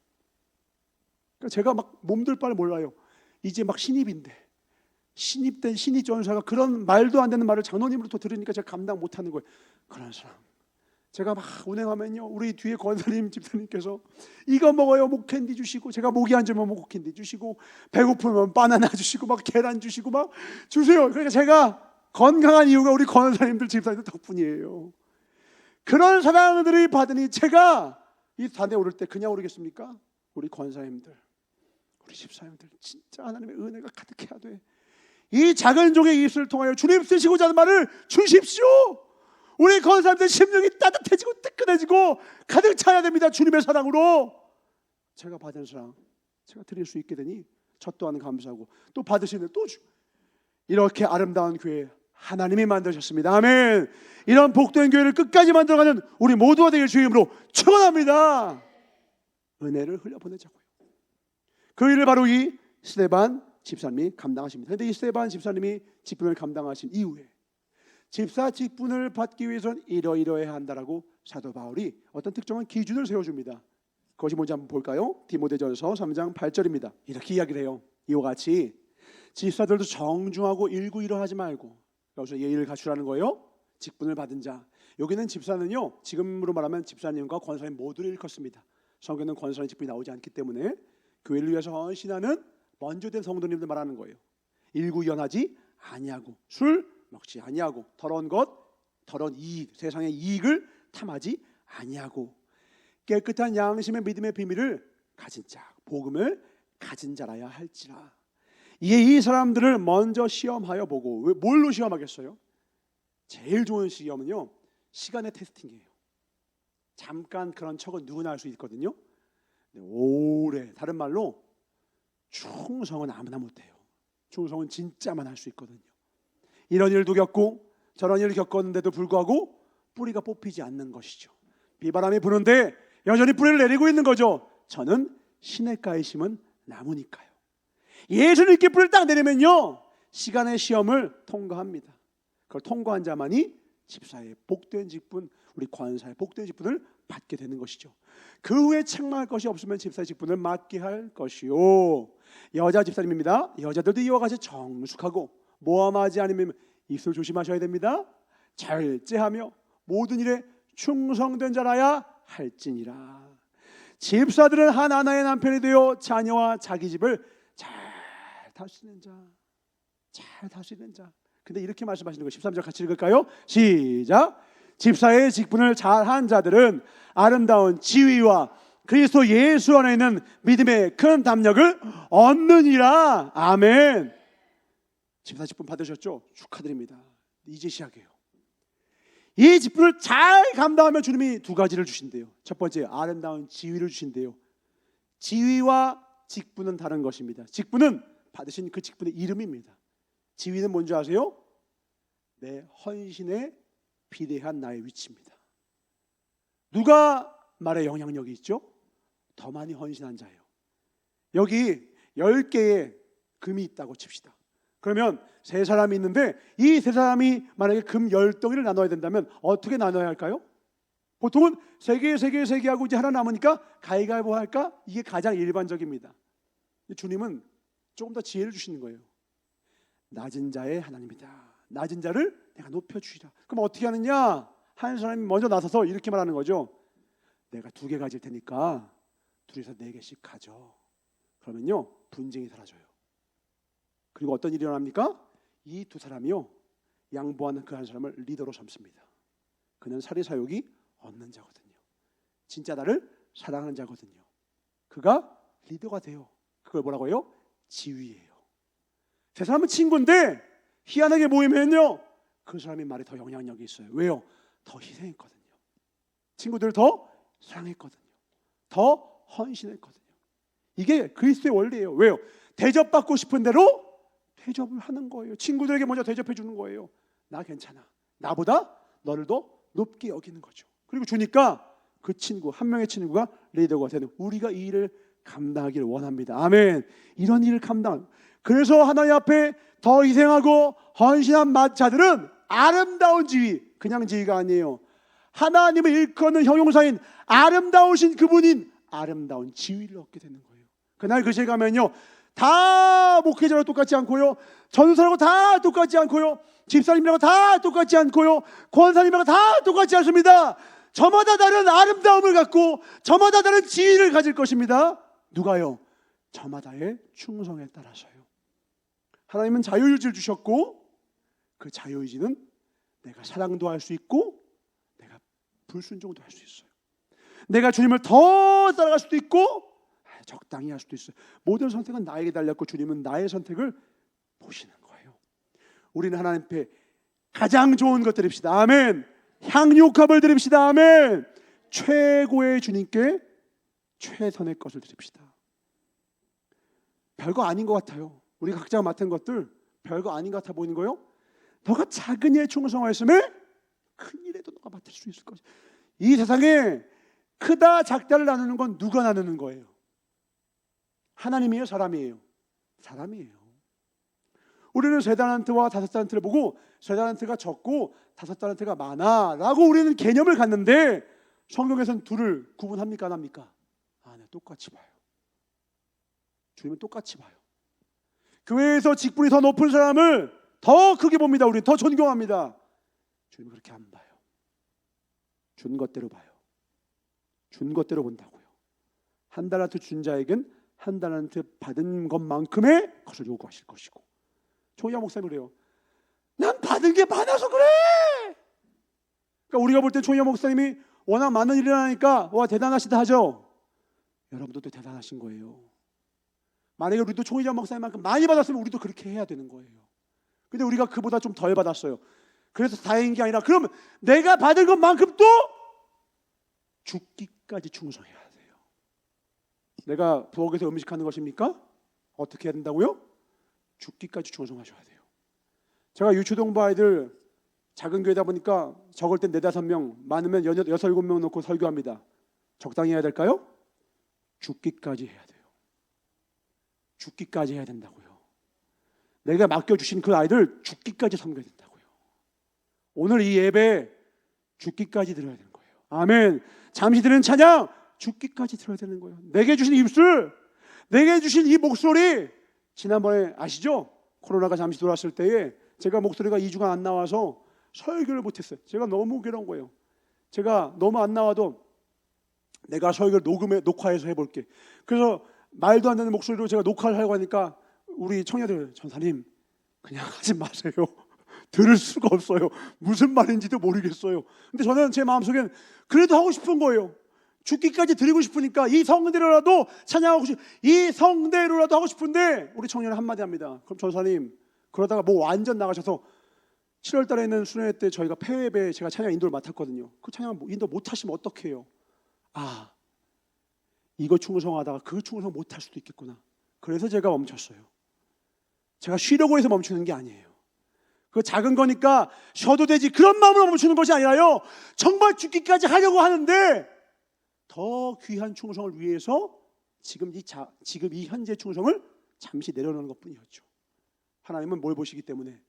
그러니까 제가 막 몸둘 바를 몰라요. 이제 막 신입인데 신입된 신입 전사가 그런 말도 안 되는 말을 장로님으로부터 들으니까 제가 감당 못하는 거예요. 그런 사람. 제가 막 운행하면요 우리 뒤에 권사님 집사님께서 이거 먹어요 목캔디 주시고 제가 목이 안 좋으면 목캔디 주시고 배고프면 바나나 주시고 막 계란 주시고 막 주세요. 그러니까 제가 건강한 이유가 우리 권사님들 집사님들 덕분이에요. 그런 사랑들이 받으니 제가 이 산에 오를 때 그냥 오르겠습니까? 우리 권사님들 우리 집사님들 진짜 하나님의 은혜가 가득해야 돼. 이 작은 종의 입술을 통하여 주님 쓰시고자 하는 말을 주십시오. 우리 권사님들 심령이 따뜻해지고 뜨끈해지고 가득 차야 됩니다. 주님의 사랑으로. 제가 받은 사랑 제가 드릴 수 있게 되니 저 또한 감사하고 또 받으시는 또 이렇게 아름다운 교회 하나님이 만드셨습니다. 아멘. 이런 복된 교회를 끝까지 만들어가는 우리 모두가 되길 주의 이름으로 축원합니다. 은혜를 흘려보내자고요. 그 일을 바로 이 스데반 집사님이 감당하십니다. 그런데 이 스데반 집사님이 직분을 감당하신 이후에 집사 직분을 받기 위해서는 이러이러해야 한다라고 사도 바울이 어떤 특정한 기준을 세워줍니다. 그것이 뭔지 한번 볼까요? 디모데전서 3장 8절입니다. 이렇게 이야기를 해요. 이와 같이 집사들도 정중하고 일구이러하지 말고 여기서 예의를 갖추라는 거예요. 직분을 받은 자. 여기는 집사는요 지금으로 말하면 집사님과 권사님 모두를 일컫습니다. 성경에는 권사님 직분이 나오지 않기 때문에 교회를 위해서 헌신하는 먼저 된 성도님들 말하는 거예요. 일구연하지 아니하고 술 먹지 아니하고 더러운 것 더러운 이익 세상의 이익을 탐하지 아니하고 깨끗한 양심의 믿음의 비밀을 가진 자 복음을 가진 자라야 할지라. 이에 이 사람들을 먼저 시험하여 보고 왜 뭘로 시험하겠어요? 제일 좋은 시험은요 시간의 테스팅이에요. 잠깐 그런 척은 누구나 할 수 있거든요. 오래 다른 말로 충성은 아무나 못해요. 충성은 진짜만 할 수 있거든요. 이런 일도 겪고 저런 일을 겪었는데도 불구하고 뿌리가 뽑히지 않는 것이죠. 비바람이 부는데 여전히 뿌리를 내리고 있는 거죠. 저는 시냇가에 심은 나무니까요. 예수님께 뿌리를 딱 내리면요 시간의 시험을 통과합니다. 그걸 통과한 자만이 집사의 복된 직분 우리 권사의 복된 직분을 받게 되는 것이죠. 그 후에 책망할 것이 없으면 집사의 직분을 맡게 할 것이요. 여자 집사님입니다. 여자들도 이와 같이 정숙하고 모함하지 않으면 입술 조심하셔야 됩니다. 절제하며 모든 일에 충성된 자라야 할지니라. 집사들은 하나하나의 남편이 되어 자녀와 자기 집을 잘 다스리는 자, 잘 다스리는 자. 근데 이렇게 말씀하시는 거예요. 13절 같이 읽을까요? 시작. 집사의 직분을 잘한 자들은 아름다운 지위와 그리스도 예수 안에 있는 믿음의 큰 담력을 얻느니라. 아멘. 집사 직분 받으셨죠? 축하드립니다. 이제 시작이에요. 이 직분을 잘 감당하면 주님이 두 가지를 주신대요. 첫 번째, 아름다운 지위를 주신대요. 지위와 직분은 다른 것입니다. 직분은 받으신 그 직분의 이름입니다. 지위는 뭔지 아세요? 내 헌신에 비례한 나의 위치입니다. 누가 말에 영향력이 있죠? 더 많이 헌신한 자예요. 여기 10개의 금이 있다고 칩시다. 그러면 세 사람이 있는데 이 세 사람이 만약에 금 10덩이를 나눠야 된다면 어떻게 나눠야 할까요? 보통은 3개, 3개, 3개 하고 이제 하나 남으니까 가위가위보 할까? 이게 가장 일반적입니다. 주님은 조금 더 지혜를 주시는 거예요. 낮은 자의 하나님이다. 낮은 자를 내가 높여주시라. 그럼 어떻게 하느냐? 한 사람이 먼저 나서서 이렇게 말하는 거죠. 내가 2개 가질 테니까 둘이서 4개씩 가져. 그러면요 분쟁이 사라져요. 그리고 어떤 일이 일어납니까? 이 두 사람이요 양보하는 그 한 사람을 리더로 삼습니다. 그는 사리사욕이 없는 자거든요. 진짜 나를 사랑하는 자거든요. 그가 리더가 돼요. 그걸 뭐라고 해요? 지위예요. 세 사람은 친구인데 희한하게 모이면요 그 사람의 말에 더 영향력이 있어요. 왜요? 더 희생했거든요. 친구들을 더 사랑했거든요. 더 헌신했거든요. 이게 그리스도의 원리예요. 왜요? 대접받고 싶은 대로 대접을 하는 거예요. 친구들에게 먼저 대접해 주는 거예요. 나 괜찮아. 나보다 너를 더 높게 여기는 거죠. 그리고 주니까 그 친구, 한 명의 친구가 리더가 되는, 우리가 이 일을 감당하기를 원합니다. 아멘. 이런 일을 감당. 그래서 하나님 앞에 더 희생하고 헌신한 자들은 아름다운 지위, 그냥 지위가 아니에요. 하나님을 일컫는 형용사인 아름다우신 그분인 아름다운 지위를 얻게 되는 거예요. 그날 그 시에 가면요 다 목회자로 똑같지 않고요, 전도사라고 다 똑같지 않고요, 집사님이라고 다 똑같지 않고요, 권사님이라고 다 똑같지 않습니다. 저마다 다른 아름다움을 갖고 저마다 다른 지위를 가질 것입니다. 누가요? 저마다의 충성에 따라서요. 하나님은 자유의지를 주셨고 그 자유의지는 내가 사랑도 할 수 있고 내가 불순종도 할 수 있어요. 내가 주님을 더 따라갈 수도 있고 적당히 할 수도 있어요. 모든 선택은 나에게 달렸고 주님은 나의 선택을 보시는 거예요. 우리는 하나님 앞에 가장 좋은 것 드립시다. 아멘. 향유값을 드립시다. 아멘. 최고의 주님께 최선의 것을 드립시다. 별거 아닌 것 같아요. 우리가 각자가 맡은 것들 별거 아닌 것 같아 보이는 거예요. 너가 작은 일에 충성하였으면 큰 일에도 너가 맡을 수 있을 것이다. 이 세상에 크다 작다를 나누는 건 누가 나누는 거예요? 하나님이에요? 사람이에요? 사람이에요. 우리는 3달란트와 5달란트를 보고 3달란트가 적고 5달란트가 많아 라고 우리는 개념을 갖는데 성경에서는 둘을 구분합니까? 안 합니까? 네, 똑같이 봐요. 주님은 똑같이 봐요. 교회에서 직분이 더 높은 사람을 더 크게 봅니다. 우리는 더 존경합니다. 주님은 그렇게 안 봐요. 준 것대로 봐요. 준 것대로 본다고요. 1달란트 준 자에겐 1달란트 받은 것만큼의 것을 요구하실 것이고, 조희아 목사님이 그래요. 난 받은 게 많아서 그래. 그러니까 우리가 볼 때 조희아 목사님이 워낙 많은 일을 하니까 와 대단하시다 하죠. 여러분들도 대단하신 거예요. 만약에 우리도 조희아 목사님만큼 많이 받았으면 우리도 그렇게 해야 되는 거예요. 근데 우리가 그보다 좀 덜 받았어요. 그래서 다행인 게 아니라 그럼 내가 받은 것만큼 또 죽기까지 충성해야 돼요. 내가 부엌에서 음식하는 것입니까? 어떻게 해야 된다고요? 죽기까지 충성하셔야 돼요. 제가 유초동부 아이들 작은 교회다 보니까 적을 땐 4-5명, 많으면 6-7명 놓고 설교합니다. 적당히 해야 될까요? 죽기까지 해야 돼요. 죽기까지 해야 된다고요. 내가 맡겨주신 그 아이들 죽기까지 섬겨야 된다고요. 오늘 이 예배 죽기까지 들어야 되는 거예요. 아멘. 잠시 드리는 찬양 죽기까지 들어야 되는 거예요. 내게 주신 입술, 내게 주신 이 목소리, 지난번에 아시죠? 코로나가 잠시 돌았을 때에 제가 목소리가 2주간 안 나와서 설교를 못했어요. 제가 너무 괴로운 거예요. 제가 너무 안 나와도 내가 설교를 녹화해서 해볼게. 그래서 말도 안 되는 목소리로 제가 녹화를 하려고 하니까 우리 청년들, 전사님 그냥 하지 마세요. 들을 수가 없어요. 무슨 말인지도 모르겠어요. 근데 저는 제 마음속엔 그래도 하고 싶은 거예요. 죽기까지 드리고 싶으니까 이 성대로라도 찬양하고 이 성대로라도 하고 싶은데 우리 청년이 한마디 합니다. 그럼 전사님 그러다가 뭐 완전 나가셔서 7월 달에 있는 수련회 때 저희가 폐회에 제가 찬양 인도를 맡았거든요. 그 찬양 인도 못 하시면 어떡해요? 아, 이거 충성하다가 그 충성 못 할 수도 있겠구나. 그래서 제가 멈췄어요. 제가 쉬려고 해서 멈추는 게 아니에요. 그 작은 거니까 쉬어도 되지 그런 마음으로 멈추는 것이 아니라요, 정말 죽기까지 하려고 하는데 더 귀한 충성을 위해서 지금 이 현재 충성을 잠시 내려놓는 것뿐이었죠. 하나님은 뭘 보시기 때문에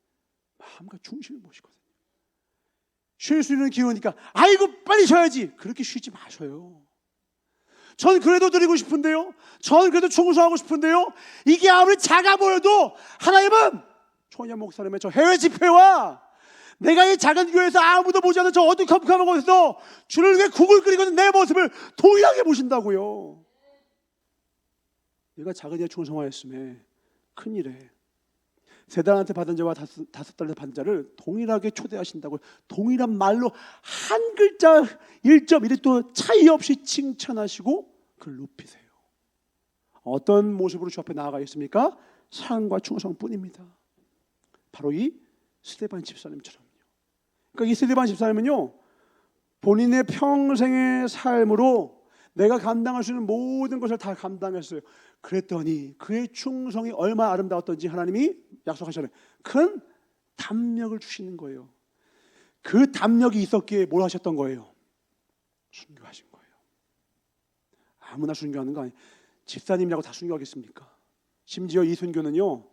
마음과 중심을 보시거든요. 쉴 수 있는 기회니까 아이고 빨리 쉬어야지 그렇게 쉬지 마셔요. 전 그래도 드리고 싶은데요, 전 그래도 충성하고 싶은데요, 이게 아무리 작아 보여도 하나님은 초년 목사님의 저 해외 집회와 내가 이 작은 교회에서 아무도 보지 않는 저 어두컴컴한 곳에서 주를 위해 국을 끓이고 있는 내 모습을 동일하게 보신다고요. 내가 작은 일에 충성하였음에 큰일에 세 달한테 받은 자와 다섯 달한테 받은 자를 동일하게 초대하신다고, 동일한 말로 한 글자 1.1도 차이 없이 칭찬하시고 그를 높이세요. 어떤 모습으로 주 앞에 나아가 있습니까? 사랑과 충성뿐입니다. 바로 이 스데반 집사님처럼요. 그러니까 이 스데반 집사님은요, 본인의 평생의 삶으로 내가 감당할 수 있는 모든 것을 다 감당했어요. 그랬더니 그의 충성이 얼마나 아름다웠던지 하나님이 약속하셨어요. 큰 담력을 주시는 거예요. 그 담력이 있었기에 뭘 하셨던 거예요? 순교하신 거예요. 아무나 순교하는 거 아니에요. 집사님이라고 다 순교하겠습니까? 심지어 이 순교는요,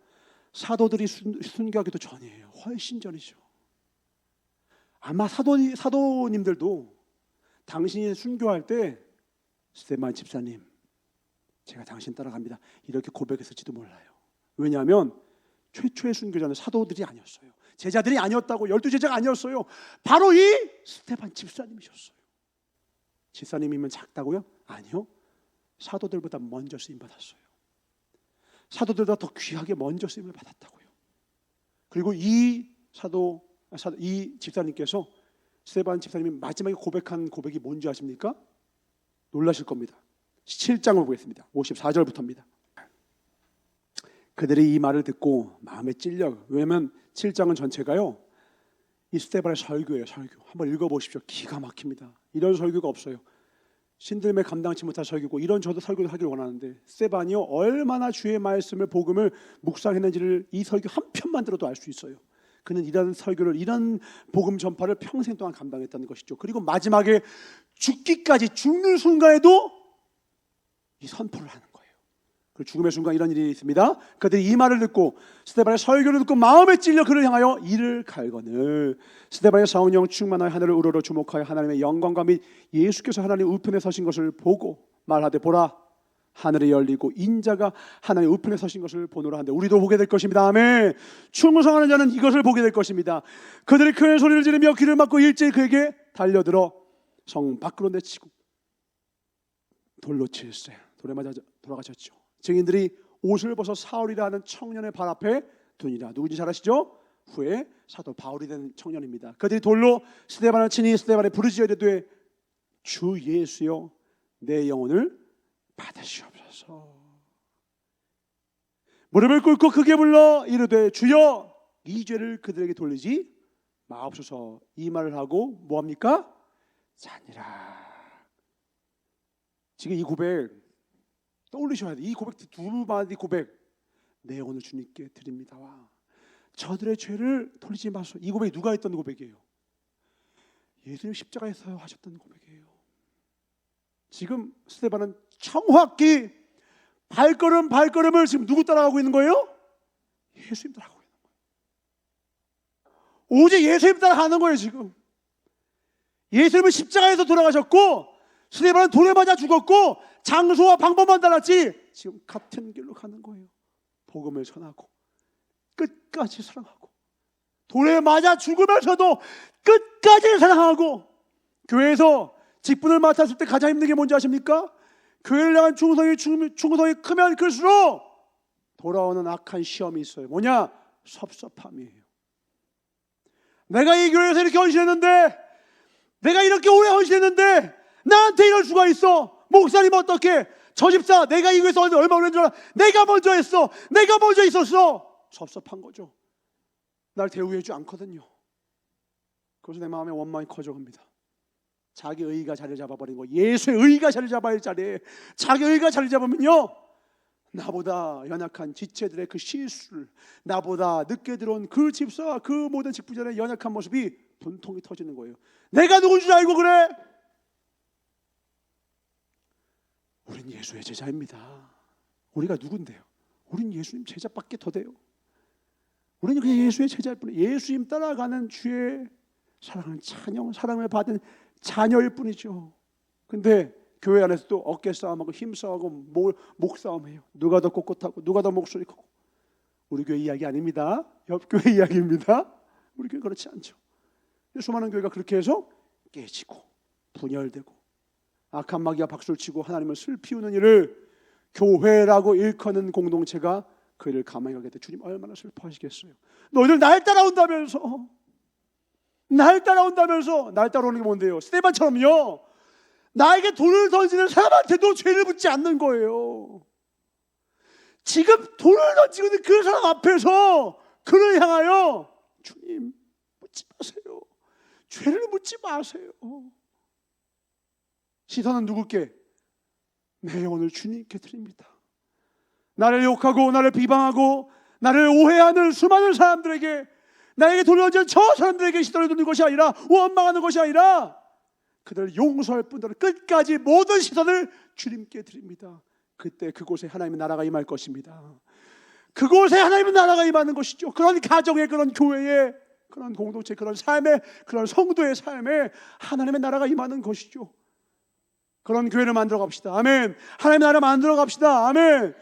사도들이 순교하기도 전이에요. 훨씬 전이죠. 아마 사도님들도 당신이 순교할 때 스데반 집사님, 제가 당신 따라갑니다, 이렇게 고백했을지도 몰라요. 왜냐하면 최초의 순교자는 사도들이 아니었어요. 제자들이 아니었다고, 12제자가 아니었어요. 바로 이 스데반 집사님이셨어요. 집사님이면 작다고요? 아니요. 사도들보다 먼저 쓰임받았어요. 사도들보다 더 귀하게 먼저 쓰임을 받았다고요. 그리고 이 집사님께서, 스데반 집사님이 마지막에 고백한 고백이 뭔지 아십니까? 놀라실 겁니다. 7장을 보겠습니다. 54절부터입니다. 그들이 이 말을 듣고 마음에 찔려. 왜냐하면 7장은 전체가요, 이 스데반의 설교예요. 설교 한번 읽어보십시오. 기가 막힙니다. 이런 설교가 없어요. 신들매 감당치 못할 설교고, 이런 저도 설교를 하기를 원하는데 스데반이요, 얼마나 주의 말씀을 복음을 묵상했는지를 이 설교 한 편만 들어도 알 수 있어요. 그는 이런 설교를, 이런 복음 전파를 평생 동안 감당했다는 것이죠. 그리고 마지막에 죽기까지, 죽는 순간에도 이 선포를 하는 거예요. 그 죽음의 순간 이런 일이 있습니다. 그들이 이 말을 듣고, 스데반의 설교를 듣고 마음에 찔려 그를 향하여 이를 갈거늘 스데반의 성령 충만하여 하늘을 우러러 주목하여 하나님의 영광과 및 예수께서 하나님 우편에 서신 것을 보고 말하되, 보라, 하늘이 열리고 인자가 하나님 우편에 서신 것을 보노라 하는데, 우리도 보게 될 것입니다. 아멘. 충성하는 자는 이것을 보게 될 것입니다. 그들이 큰 소리를 지르며 귀를 막고 일제히 그에게 달려들어 성 밖으로 내치고 돌로 칠세. 돌에 맞아 돌아가셨죠. 증인들이 옷을 벗어 사울이라 하는 청년의 발 앞에 두니라. 누군지 잘 아시죠? 후에 사도 바울이 된 청년입니다. 그들이 돌로 스데반을 치니 스데반의 부르짖어 이르되, 주 예수여, 내 영혼을 받으시옵소서. 무릎을 꿇고 크게 불러 이르되, 주여, 이 죄를 그들에게 돌리지 마옵소서. 이 말을 하고 뭐합니까? 자니라. 지금 이 고백 떠올리셔야 돼요. 이 고백, 두 마디 고백, 내 영혼을 주님께 드립니다와 저들의 죄를 돌리지 마소서. 이 고백이 누가 했던 고백이에요? 예수님 십자가에서 하셨던 고백이에요. 지금 스데반은 정확히 발걸음을 지금 누구 따라가고 있는 거예요? 예수님 따라가고 있는 거예요. 오직 예수님 따라가는 거예요. 지금 예수님은 십자가에서 돌아가셨고, 스데반은 돌에 맞아 죽었고, 장소와 방법만 달랐지 지금 같은 길로 가는 거예요. 복음을 전하고 끝까지 사랑하고, 돌에 맞아 죽으면서도 끝까지 사랑하고, 교회에서 직분을 맡았을 때 가장 힘든 게 뭔지 아십니까? 교회를 향한 충성이 크면 클수록 돌아오는 악한 시험이 있어요. 뭐냐? 섭섭함이에요. 내가 이 교회에서 이렇게 헌신했는데, 내가 이렇게 오래 헌신했는데 나한테 이럴 수가 있어. 목사님 어떻게, 저 집사 내가 이 교회에서 얼마 오래 줄 알아. 내가 먼저 했어. 내가 먼저 있었어. 섭섭한 거죠. 날 대우해주지 않거든요. 그래서 내 마음에 원망이 커져갑니다. 자기 의의가 자리를 잡아버린 거. 예수의 의의가 자리를 잡아야 할 자리에 자기 의의가 자리를 잡으면요, 나보다 연약한 지체들의 그 실수를, 나보다 늦게 들어온 그 집사와 그 모든 직분자의 연약한 모습이 분통이 터지는 거예요. 내가 누군 줄 알고 그래? 우린 예수의 제자입니다. 우리가 누군데요? 우린 예수님 제자밖에 더 돼요. 우리는 그냥 예수의 제자일 뿐이에요. 예수님 따라가는 주의 사랑하는 찬영, 사랑을 받은 자녀일 뿐이죠. 근데 교회 안에서도 어깨 싸움하고 힘 싸움하고 목 싸움해요. 누가 더 꼿꼿하고 누가 더 목소리 크고. 우리 교회 이야기 아닙니다. 옆 교회 이야기입니다. 우리 교회 그렇지 않죠. 수많은 교회가 그렇게 해서 깨지고 분열되고 악한 마귀가 박수를 치고 하나님을 슬피우는 일을 교회라고 일컫는 공동체가 그 일을 가만히 가게 돼. 주님 얼마나 슬퍼하시겠어요. 너희들 날 따라온다면서. 날 따라오는 게 뭔데요? 스데반처럼요, 나에게 돌을 던지는 사람한테도 죄를 묻지 않는 거예요. 지금 돌을 던지고 있는 그 사람 앞에서 그를 향하여 주님 묻지 마세요. 죄를 묻지 마세요. 시선은 누구께? 내 영혼을 주님께 드립니다. 나를 욕하고 나를 비방하고 나를 오해하는 수많은 사람들에게, 나에게 돌을 던지는 저 사람들에게 시선을 두는 것이 아니라, 원망하는 것이 아니라 그들을 용서할 뿐더러 끝까지 모든 시선을 주님께 드립니다. 그때 그곳에 하나님의 나라가 임할 것입니다. 그곳에 하나님의 나라가 임하는 것이죠. 그런 가정에, 그런 교회에, 그런 공동체, 그런 삶에, 그런 성도의 삶에 하나님의 나라가 임하는 것이죠. 그런 교회를 만들어 갑시다. 아멘. 하나님의 나라 만들어 갑시다. 아멘.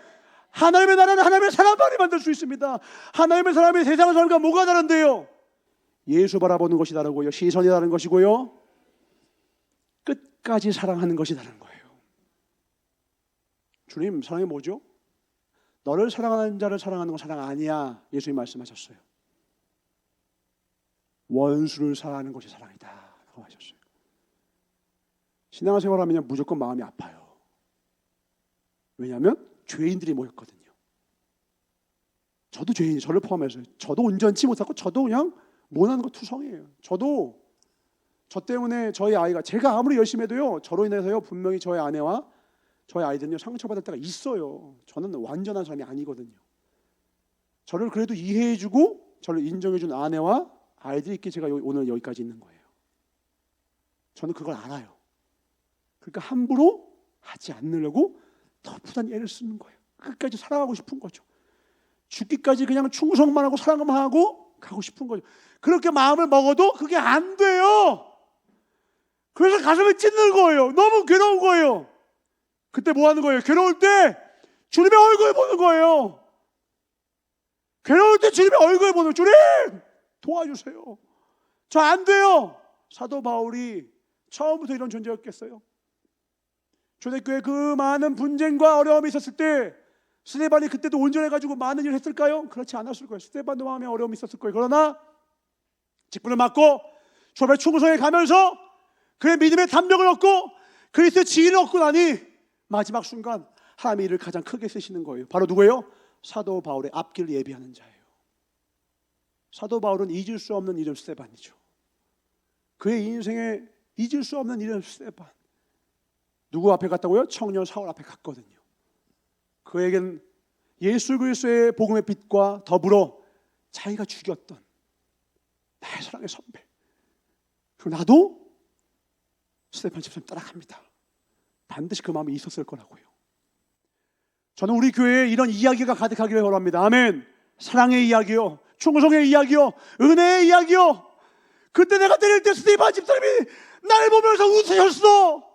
하나님의 나라는 하나님의 사람만이 만들 수 있습니다. 하나님의 사람이 세상 사람과 뭐가 다른데요? 예수 바라보는 것이 다르고요, 시선이 다른 것이고요, 끝까지 사랑하는 것이 다른 거예요. 주님 사랑이 뭐죠? 너를 사랑하는 자를 사랑하는 건 사랑 아니야. 예수님 말씀하셨어요. 원수를 사랑하는 것이 사랑이다 라고 하셨어요. 신앙생활 하면 무조건 마음이 아파요. 왜냐하면 죄인들이 모였거든요. 저도 죄인이, 저를 포함해서 저도 온전치 못하고 저도 그냥 못하는 거 투성이에요. 저도 저 때문에 저희 아이가, 제가 아무리 열심히 해도요, 저로 인해서요 분명히 저희 아내와 저희 아이들은요 상처받을 때가 있어요. 저는 완전한 사람이 아니거든요. 저를 그래도 이해해주고 저를 인정해준 아내와 아이들이 있기에 제가 오늘 여기까지 있는 거예요. 저는 그걸 알아요. 그러니까 함부로 하지 않으려고 더 부단 애를 쓰는 거예요. 끝까지 사랑하고 싶은 거죠. 죽기까지 그냥 충성만 하고 사랑만 하고 가고 싶은 거죠. 그렇게 마음을 먹어도 그게 안 돼요. 그래서 가슴을 찢는 거예요. 너무 괴로운 거예요. 그때 뭐 하는 거예요? 괴로울 때 주님의 얼굴 보는 거예요. 괴로울 때 주님의 얼굴 보는 거예요. 주님 도와주세요. 저 안 돼요. 사도 바울이 처음부터 이런 존재였겠어요? 초대교회 그 많은 분쟁과 어려움이 있었을 때 스데반이 그때도 온전해가지고 많은 일을 했을까요? 그렇지 않았을 거예요. 스데반도 마음에 어려움이 있었을 거예요. 그러나 직분을 맡고 초대 충성에 가면서 그의 믿음의 담력을 얻고 그리스도의 지혜를 얻고 나니 마지막 순간 하나님의 일을 가장 크게 쓰시는 거예요. 바로 누구예요? 사도 바울의 앞길을 예비하는 자예요. 사도 바울은 잊을 수 없는 이름 스데반이죠. 그의 인생에 잊을 수 없는 이름 스데반. 누구 앞에 갔다고요? 청년 사울 앞에 갔거든요. 그에겐 예수 그리스도의 복음의 빛과 더불어 자기가 죽였던 나의 사랑의 선배, 그리고 나도 스데반 집사님 따라갑니다. 반드시 그 마음이 있었을 거라고요. 저는 우리 교회에 이런 이야기가 가득하기를 바랍니다. 아멘. 사랑의 이야기요, 충성의 이야기요, 은혜의 이야기요. 그때 내가 때릴 때 스데반 집사님이 나를 보면서 웃으셨어.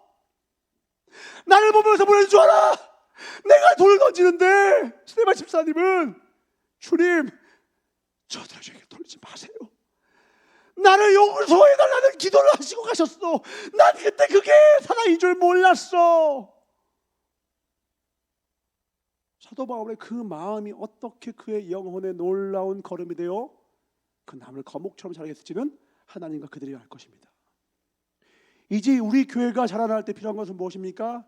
나를 보면서 뭐라는 줄 알아? 내가 돌을 던지는데 스데반 집사님은 주님 저들에게 돌리지 마세요. 나를 용서해달라는 기도를 하시고 가셨어. 난 그때 그게 사랑인 줄 몰랐어. 사도 바울의 그 마음이 어떻게 그의 영혼의 놀라운 걸음이 되어 그 나무를 거목처럼 자라게 했을지는 하나님과 그들이 할 것입니다. 이제 우리 교회가 자라날 때 필요한 것은 무엇입니까?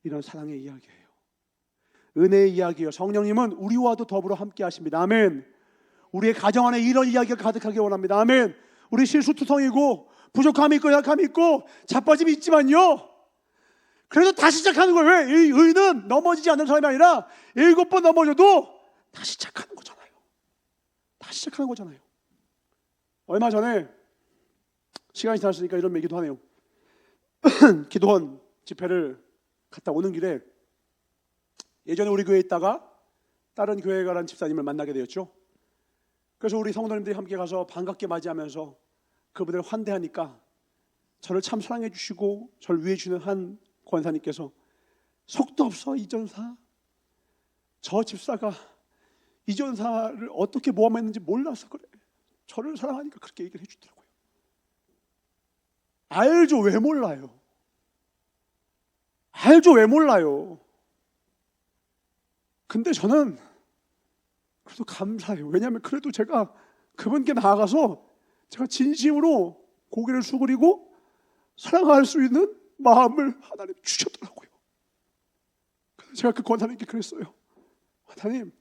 이런 사랑의 이야기예요. 은혜의 이야기예요. 성령님은 우리와도 더불어 함께 하십니다. 아멘. 우리의 가정 안에 이런 이야기가 가득하게 원합니다. 아멘. 우리 실수투성이고 부족함이 있고 약함이 있고 자빠짐이 있지만요, 그래도 다시 시작하는 거예요. 왜? 의는 넘어지지 않는 사람이 아니라 7번 넘어져도 다시 시작하는 거잖아요. 다시 시작하는 거잖아요. 얼마 전에 시간이 지났으니까 이런 얘기도 하네요. 기도원 집회를 갔다 오는 길에 예전에 우리 교회에 있다가 다른 교회에 가는 집사님을 만나게 되었죠. 그래서 우리 성도님들이 함께 가서 반갑게 맞이하면서 그분을 환대하니까 저를 참 사랑해 주시고 저를 위해 주는 한 권사님께서 속도 없어 이전사, 저 집사가 이전사를 어떻게 모함했는지 몰라서 그래, 저를 사랑하니까 그렇게 얘기를 해주더라고요. 알죠? 왜 몰라요? 알죠? 왜 몰라요? 근데 저는 그래도 감사해요. 왜냐하면 그래도 제가 그분께 나아가서 제가 진심으로 고개를 숙이고 사랑할 수 있는 마음을 하나님 주셨더라고요. 그래서 제가 그 권사님께 그랬어요. 하나님,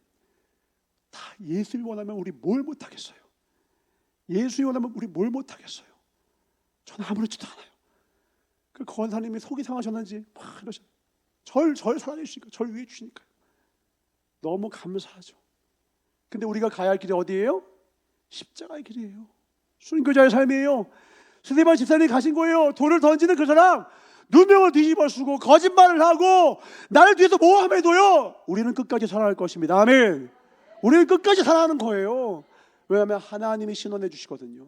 다 예수를 원하면 우리 뭘 못하겠어요? 예수를 원하면 우리 뭘 못하겠어요? 저는 아무렇지도 않아요. 그 권사님이 속이 상하셨는지 막 이러셨어요. 절 사랑해 주시니까, 절 위해 주시니까요. 너무 감사하죠. 근데 우리가 가야 할 길이 어디예요? 십자가의 길이에요. 순교자의 삶이에요. 스데반 집사님이 가신 거예요. 돌을 던지는 그 사람, 누명을 뒤집어 쓰고 거짓말을 하고 나를 뒤에서 모함해도요, 우리는 끝까지 살아갈 것입니다. 아멘. 우리는 끝까지 살아가는 거예요. 왜냐하면 하나님이 신원해 주시거든요.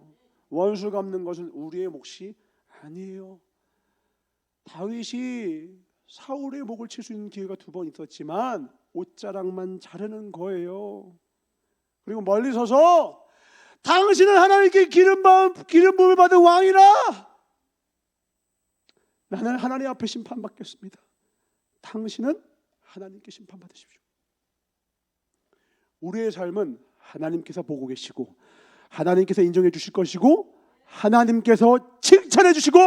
원수 갚는 것은 우리의 몫이 아니에요. 다윗이 사울의 목을 칠 수 있는 기회가 2번 있었지만 옷자락만 자르는 거예요. 그리고 멀리 서서 당신은 하나님께 기름 부음을 받은 왕이라, 나는 하나님 앞에 심판받겠습니다. 당신은 하나님께 심판받으십시오. 우리의 삶은 하나님께서 보고 계시고 하나님께서 인정해 주실 것이고 하나님께서 칭찬해 주시고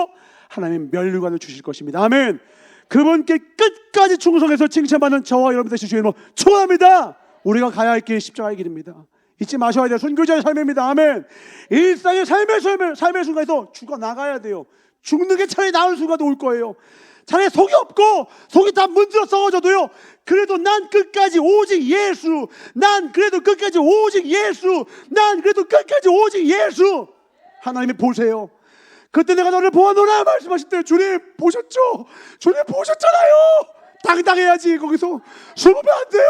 하나님 면류관을 주실 것입니다. 아멘. 그분께 끝까지 충성해서 칭찬받는 저와 여러분 되실 주님을 축원합니다. 우리가 가야 할 길이 십자가의 길입니다. 잊지 마셔야 돼요. 순교자의 삶입니다. 아멘. 일상의 삶의 순간에서 죽어나가야 돼요. 죽는 게 차라리 나은 순간도 올 거예요. 차라리 속이 없고 속이 다 문드러 썩어져도요, 그래도 난 끝까지 오직 예수, 난 그래도 끝까지 오직 예수, 난 그래도 끝까지 오직 예수. 하나님이 보세요. 그때 내가 너를 보아노라 말씀하실 때 주님 보셨죠? 주님 보셨잖아요. 당당해야지. 거기서 숨으면 안 돼요.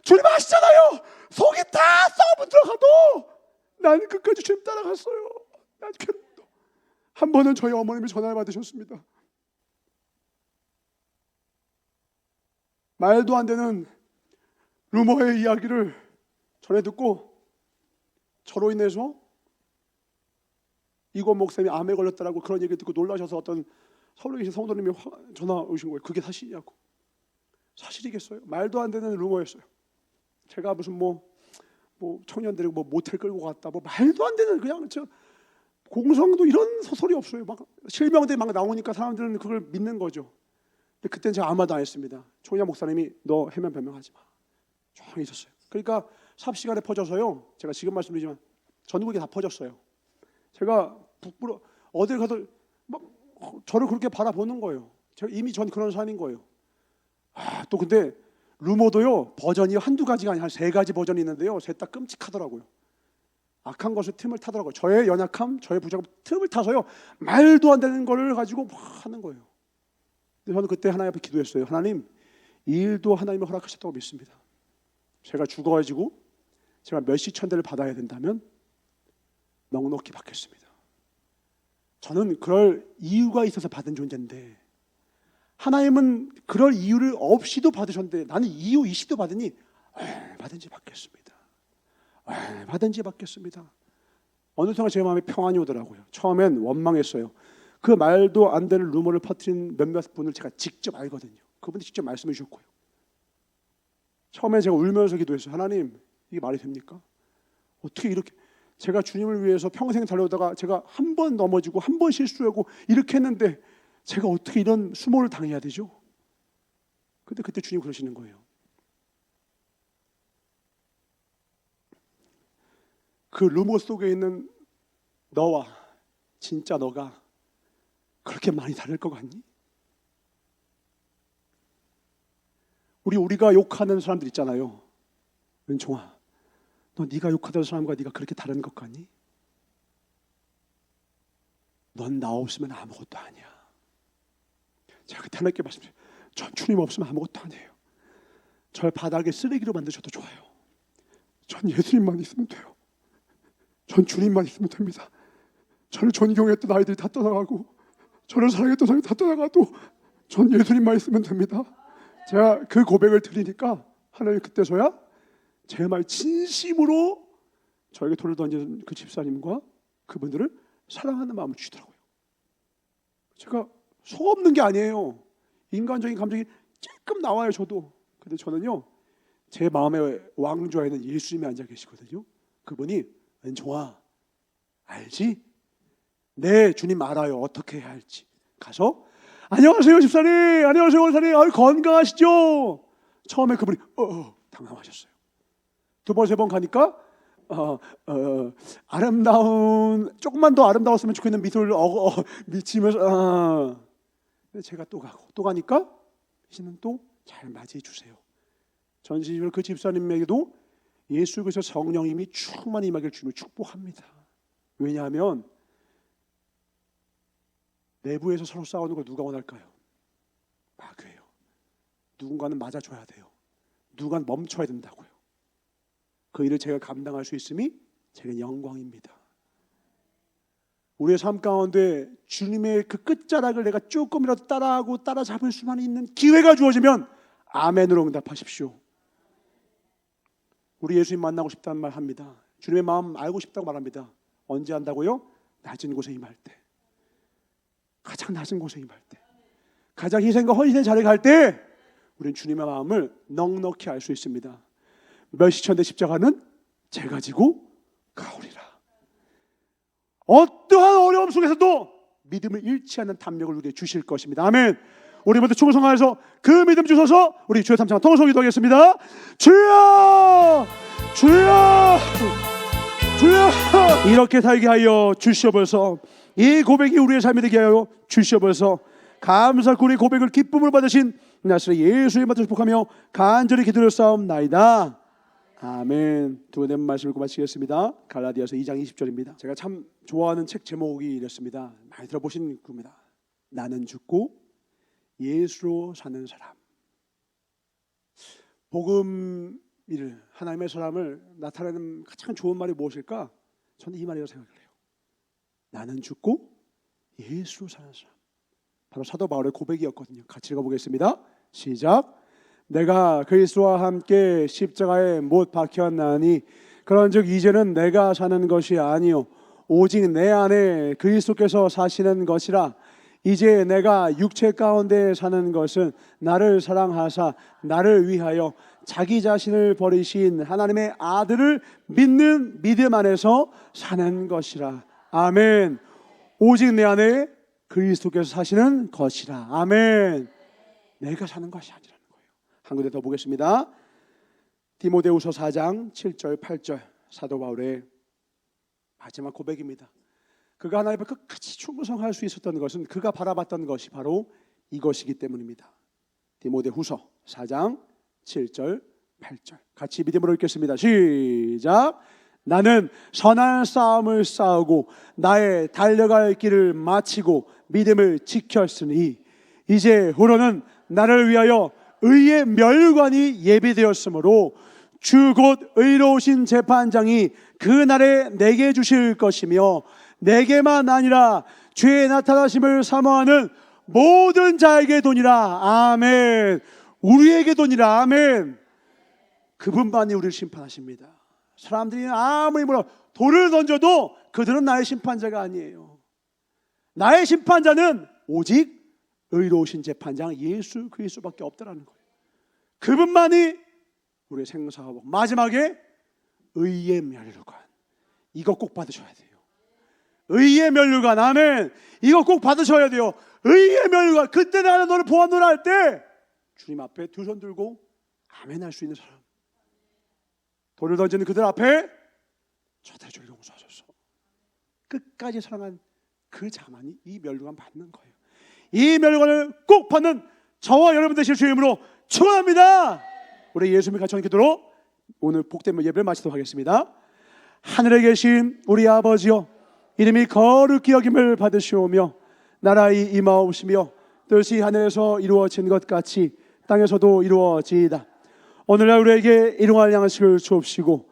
주님 아시잖아요. 속이 다 썩어 들어가도 나는 끝까지 주님 따라갔어요. 한 번은 저희 어머님이 전화를 받으셨습니다. 말도 안 되는 루머의 이야기를 전해 듣고 저로 인해서 이권 목사님이 암에 걸렸다라고 그런 얘기 듣고 놀라셔서 어떤 서울에 계신 성도님이 전화 오신 거예요. 그게 사실이냐고. 사실이겠어요? 말도 안 되는 루머였어요. 제가 무슨 뭐 청년들이 모텔 끌고 갔다, 말도 안 되는, 그냥 저 공성도 이런 소설이 없어요. 막 실명들이 막 나오니까 사람들은 그걸 믿는 거죠. 근데 그때는 제가 아무 말도 안 했습니다. 총장 목사님이 너 해면 변명하지 마, 조용히 있었어요. 그러니까 삽시간에 퍼져서요, 제가 지금 말씀드리지만 전국에 다 퍼졌어요. 제가 북부로 어딜 가도 막 저를 그렇게 바라보는 거예요. 제가 이미 전 그런 사람인 거예요. 또 근데 루머도요, 버전이 한두 가지가 아니라 한 3가지 버전이 있는데요, 셋 다 끔찍하더라고요. 악한 것을 틈을 타더라고요. 저의 연약함, 저의 부족함 틈을 타서요, 말도 안 되는 걸 가지고 막 하는 거예요. 근데 저는 그때 하나님 앞에 기도했어요. 하나님, 이 일도 하나님이 허락하셨다고 믿습니다. 제가 죽어가지고 제가 멸시 천대를 받아야 된다면 넉넉히 받겠습니다. 저는 그럴 이유가 있어서 받은 존재인데 하나님은 그럴 이유를 없이도 받으셨는데 나는 이유 이시도 받으니 받은지 받겠습니다. 받은지 받겠습니다. 어느 순간 제 마음에 평안이 오더라고요. 처음엔 원망했어요. 그 말도 안 되는 루머를 퍼뜨린 몇몇 분을 제가 직접 알거든요. 그분이 직접 말씀해 주셨고요. 처음에 제가 울면서 기도했어요. 하나님, 이게 말이 됩니까? 어떻게 이렇게 제가 주님을 위해서 평생 달려오다가 제가 한 번 넘어지고 한 번 실수하고 이렇게 했는데 제가 어떻게 이런 수모를 당해야 되죠? 근데 그때 주님 그러시는 거예요. 그 루머 속에 있는 너와 진짜 너가 그렇게 많이 다를 것 같니? 우리가 욕하는 사람들 있잖아요. 은총아, 너 네가 욕하던 사람과 네가 그렇게 다른 것 같니? 넌 나 없으면 아무것도 아니야. 제가 그때 하나님께 말씀드려요. 전 주님 없으면 아무것도 아니에요. 절 바닥에 쓰레기로 만드셔도 좋아요. 전 예수님만 있으면 돼요. 전 주님만 있으면 됩니다. 저를 존경했던 아이들이 다 떠나가고 저를 사랑했던 사람이 다 떠나가도 전 예수님만 있으면 됩니다. 제가 그 고백을 드리니까 하나님 그때서야 제 말 진심으로 저에게 돌을 던진 그 집사님과 그분들을 사랑하는 마음을 주시더라고요. 제가 속 없는 게 아니에요. 인간적인 감정이 조금 나와요. 저도. 근데 저는요, 제 마음의 왕좌에는 예수님이 앉아 계시거든요. 그분이 은총아, 알지? 네, 주님 알아요. 어떻게 해야 할지. 가서 안녕하세요 집사님, 안녕하세요 원사님, 건강하시죠? 처음에 그분이 당황하셨어요. 두 번, 세 번 가니까 아름다운, 조금만 더 아름다웠으면 좋겠는 미소를 미치면서 근데 제가 또 가고 또 가니까 이제는 또 잘 맞이해 주세요. 전시적으로 그 집사님에게도 예수 그리스도 성령님이 충만히 임하길 주님을 축복합니다. 왜냐하면 내부에서 서로 싸우는 걸 누가 원할까요? 마귀예요. 누군가는 맞아줘야 돼요. 누군가는 멈춰야 된다고요. 그 일을 제가 감당할 수 있음이 제게 영광입니다. 우리의 삶 가운데 주님의 그 끝자락을 내가 조금이라도 따라하고 따라잡을 수만 있는 기회가 주어지면 아멘으로 응답하십시오. 우리 예수님 만나고 싶다는 말 합니다. 주님의 마음 알고 싶다고 말합니다. 언제 한다고요? 낮은 곳에 임할 때, 가장 낮은 곳에 임할 때, 가장 희생과 헌신의 자리에 갈 때 우리는 주님의 마음을 넉넉히 알 수 있습니다. 멸시천대 십자가는 제가 지고 가오리라. 어떠한 어려움 속에서도 믿음을 잃지 않는 담력을 우리에게 주실 것입니다. 아멘. 우리 모두 충성하여서 그 믿음 주셔서 우리 주의 삼창 통성을 기도하겠습니다. 주여, 주여, 주여, 이렇게 살게 하여 주시옵소서. 이 고백이 우리의 삶이 되게 하여 주시옵소서. 감사하고 우리 고백을 기쁨을 받으신 나사렛 예수의 이름으로 축복하며 간절히 기도하옵나이다. 아멘. 두 번째 말씀을 읽고 마치겠습니다. 갈라디아서 2장 20절입니다. 제가 참 좋아하는 책 제목이 이렇습니다. 많이 들어보신 겁니다. 나는 죽고 예수로 사는 사람. 복음 일, 하나님의 사람을 나타내는 가장 좋은 말이 무엇일까? 저는 이 말이라고 생각을 해요. 나는 죽고 예수로 사는 사람. 바로 사도 바울의 고백이었거든요. 같이 읽어보겠습니다. 시작. 내가 그리스도와 함께 십자가에 못 박혔나니 그런즉 이제는 내가 사는 것이 아니요 오직 내 안에 그리스도께서 사시는 것이라. 이제 내가 육체 가운데 사는 것은 나를 사랑하사 나를 위하여 자기 자신을 버리신 하나님의 아들을 믿는 믿음 안에서 사는 것이라. 아멘. 오직 내 안에 그리스도께서 사시는 것이라. 아멘. 내가 사는 것이 아니라는 거예요. 한 군데 더 보겠습니다. 디모데후서 4장 7절 8절 사도 바울의 마지막 고백입니다. 그가 하나님 앞에 끝까지 충성할 수 있었던 것은 그가 바라봤던 것이 바로 이것이기 때문입니다. 디모데후서 4장 7절 8절 같이 믿음으로 읽겠습니다. 시작. 나는 선한 싸움을 싸우고 나의 달려갈 길을 마치고 믿음을 지켰으니 이제 후로는 나를 위하여 의의 멸관이 예비되었으므로 주 곧 의로우신 재판장이 그날에 내게 주실 것이며 내게만 아니라 주의 나타나심을 사모하는 모든 자에게 도니라. 아멘. 우리에게 도니라. 아멘. 그분만이 우리를 심판하십니다. 사람들이 아무리 뭐라 돌을 던져도 그들은 나의 심판자가 아니에요. 나의 심판자는 오직 의로우신 재판장 예수 그리스도밖에 없다라는 거예요. 그분만이 우리의 생사하고 마지막에 의의 멸류관 이거 꼭 받으셔야 돼요. 의의 면류관. 아멘. 이거 꼭 받으셔야 돼요. 의의 면류관. 그때 나는 너를 보았노라 할 때 주님 앞에 두 손 들고 아멘 할 수 있는 사람. 돌을 던지는 그들 앞에 저들의 죄를 용서하소서. 끝까지 사랑한 그 자만이 이 면류관 받는 거예요. 이 면류관을 꼭 받는 저와 여러분 되실 주의 이름으로 축원합니다. 우리 예수님의 가정 기도로 오늘 복된 예배를 마치도록 하겠습니다. 하늘에 계신 우리 아버지여, 이름이 거룩히 여김을 받으시오며 나라의 임하옵시며 뜻이 하늘에서 이루어진 것 같이 땅에서도 이루어지이다. 오늘날 우리에게 일용할 양식을 주옵시고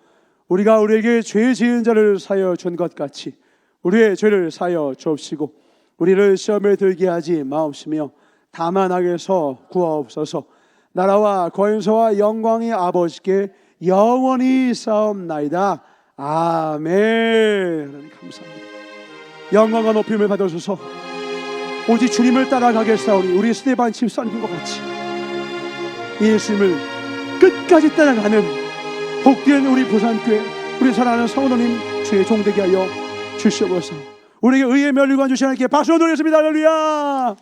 우리가 우리에게 죄 지은 자를 사하여 준 것 같이 우리의 죄를 사하여 주옵시고 우리를 시험에 들게 하지 마옵시며 다만 악에서 구하옵소서. 나라와 권세와 영광이 아버지께 영원히 싸움나이다. 아멘. 하나님 감사합니다. 영광과 높임을 받으소서. 오직 주님을 따라가겠사오니 우리 스데반 집사님과 같이 예수님을 끝까지 따라가는 복된 우리 부산교회, 우리 사랑하는 성도님 주의 종되게 하여 주시옵소서. 우리에게 의의 면류관 주시는 하나님께 박수로 드리겠습니다. 할렐루야.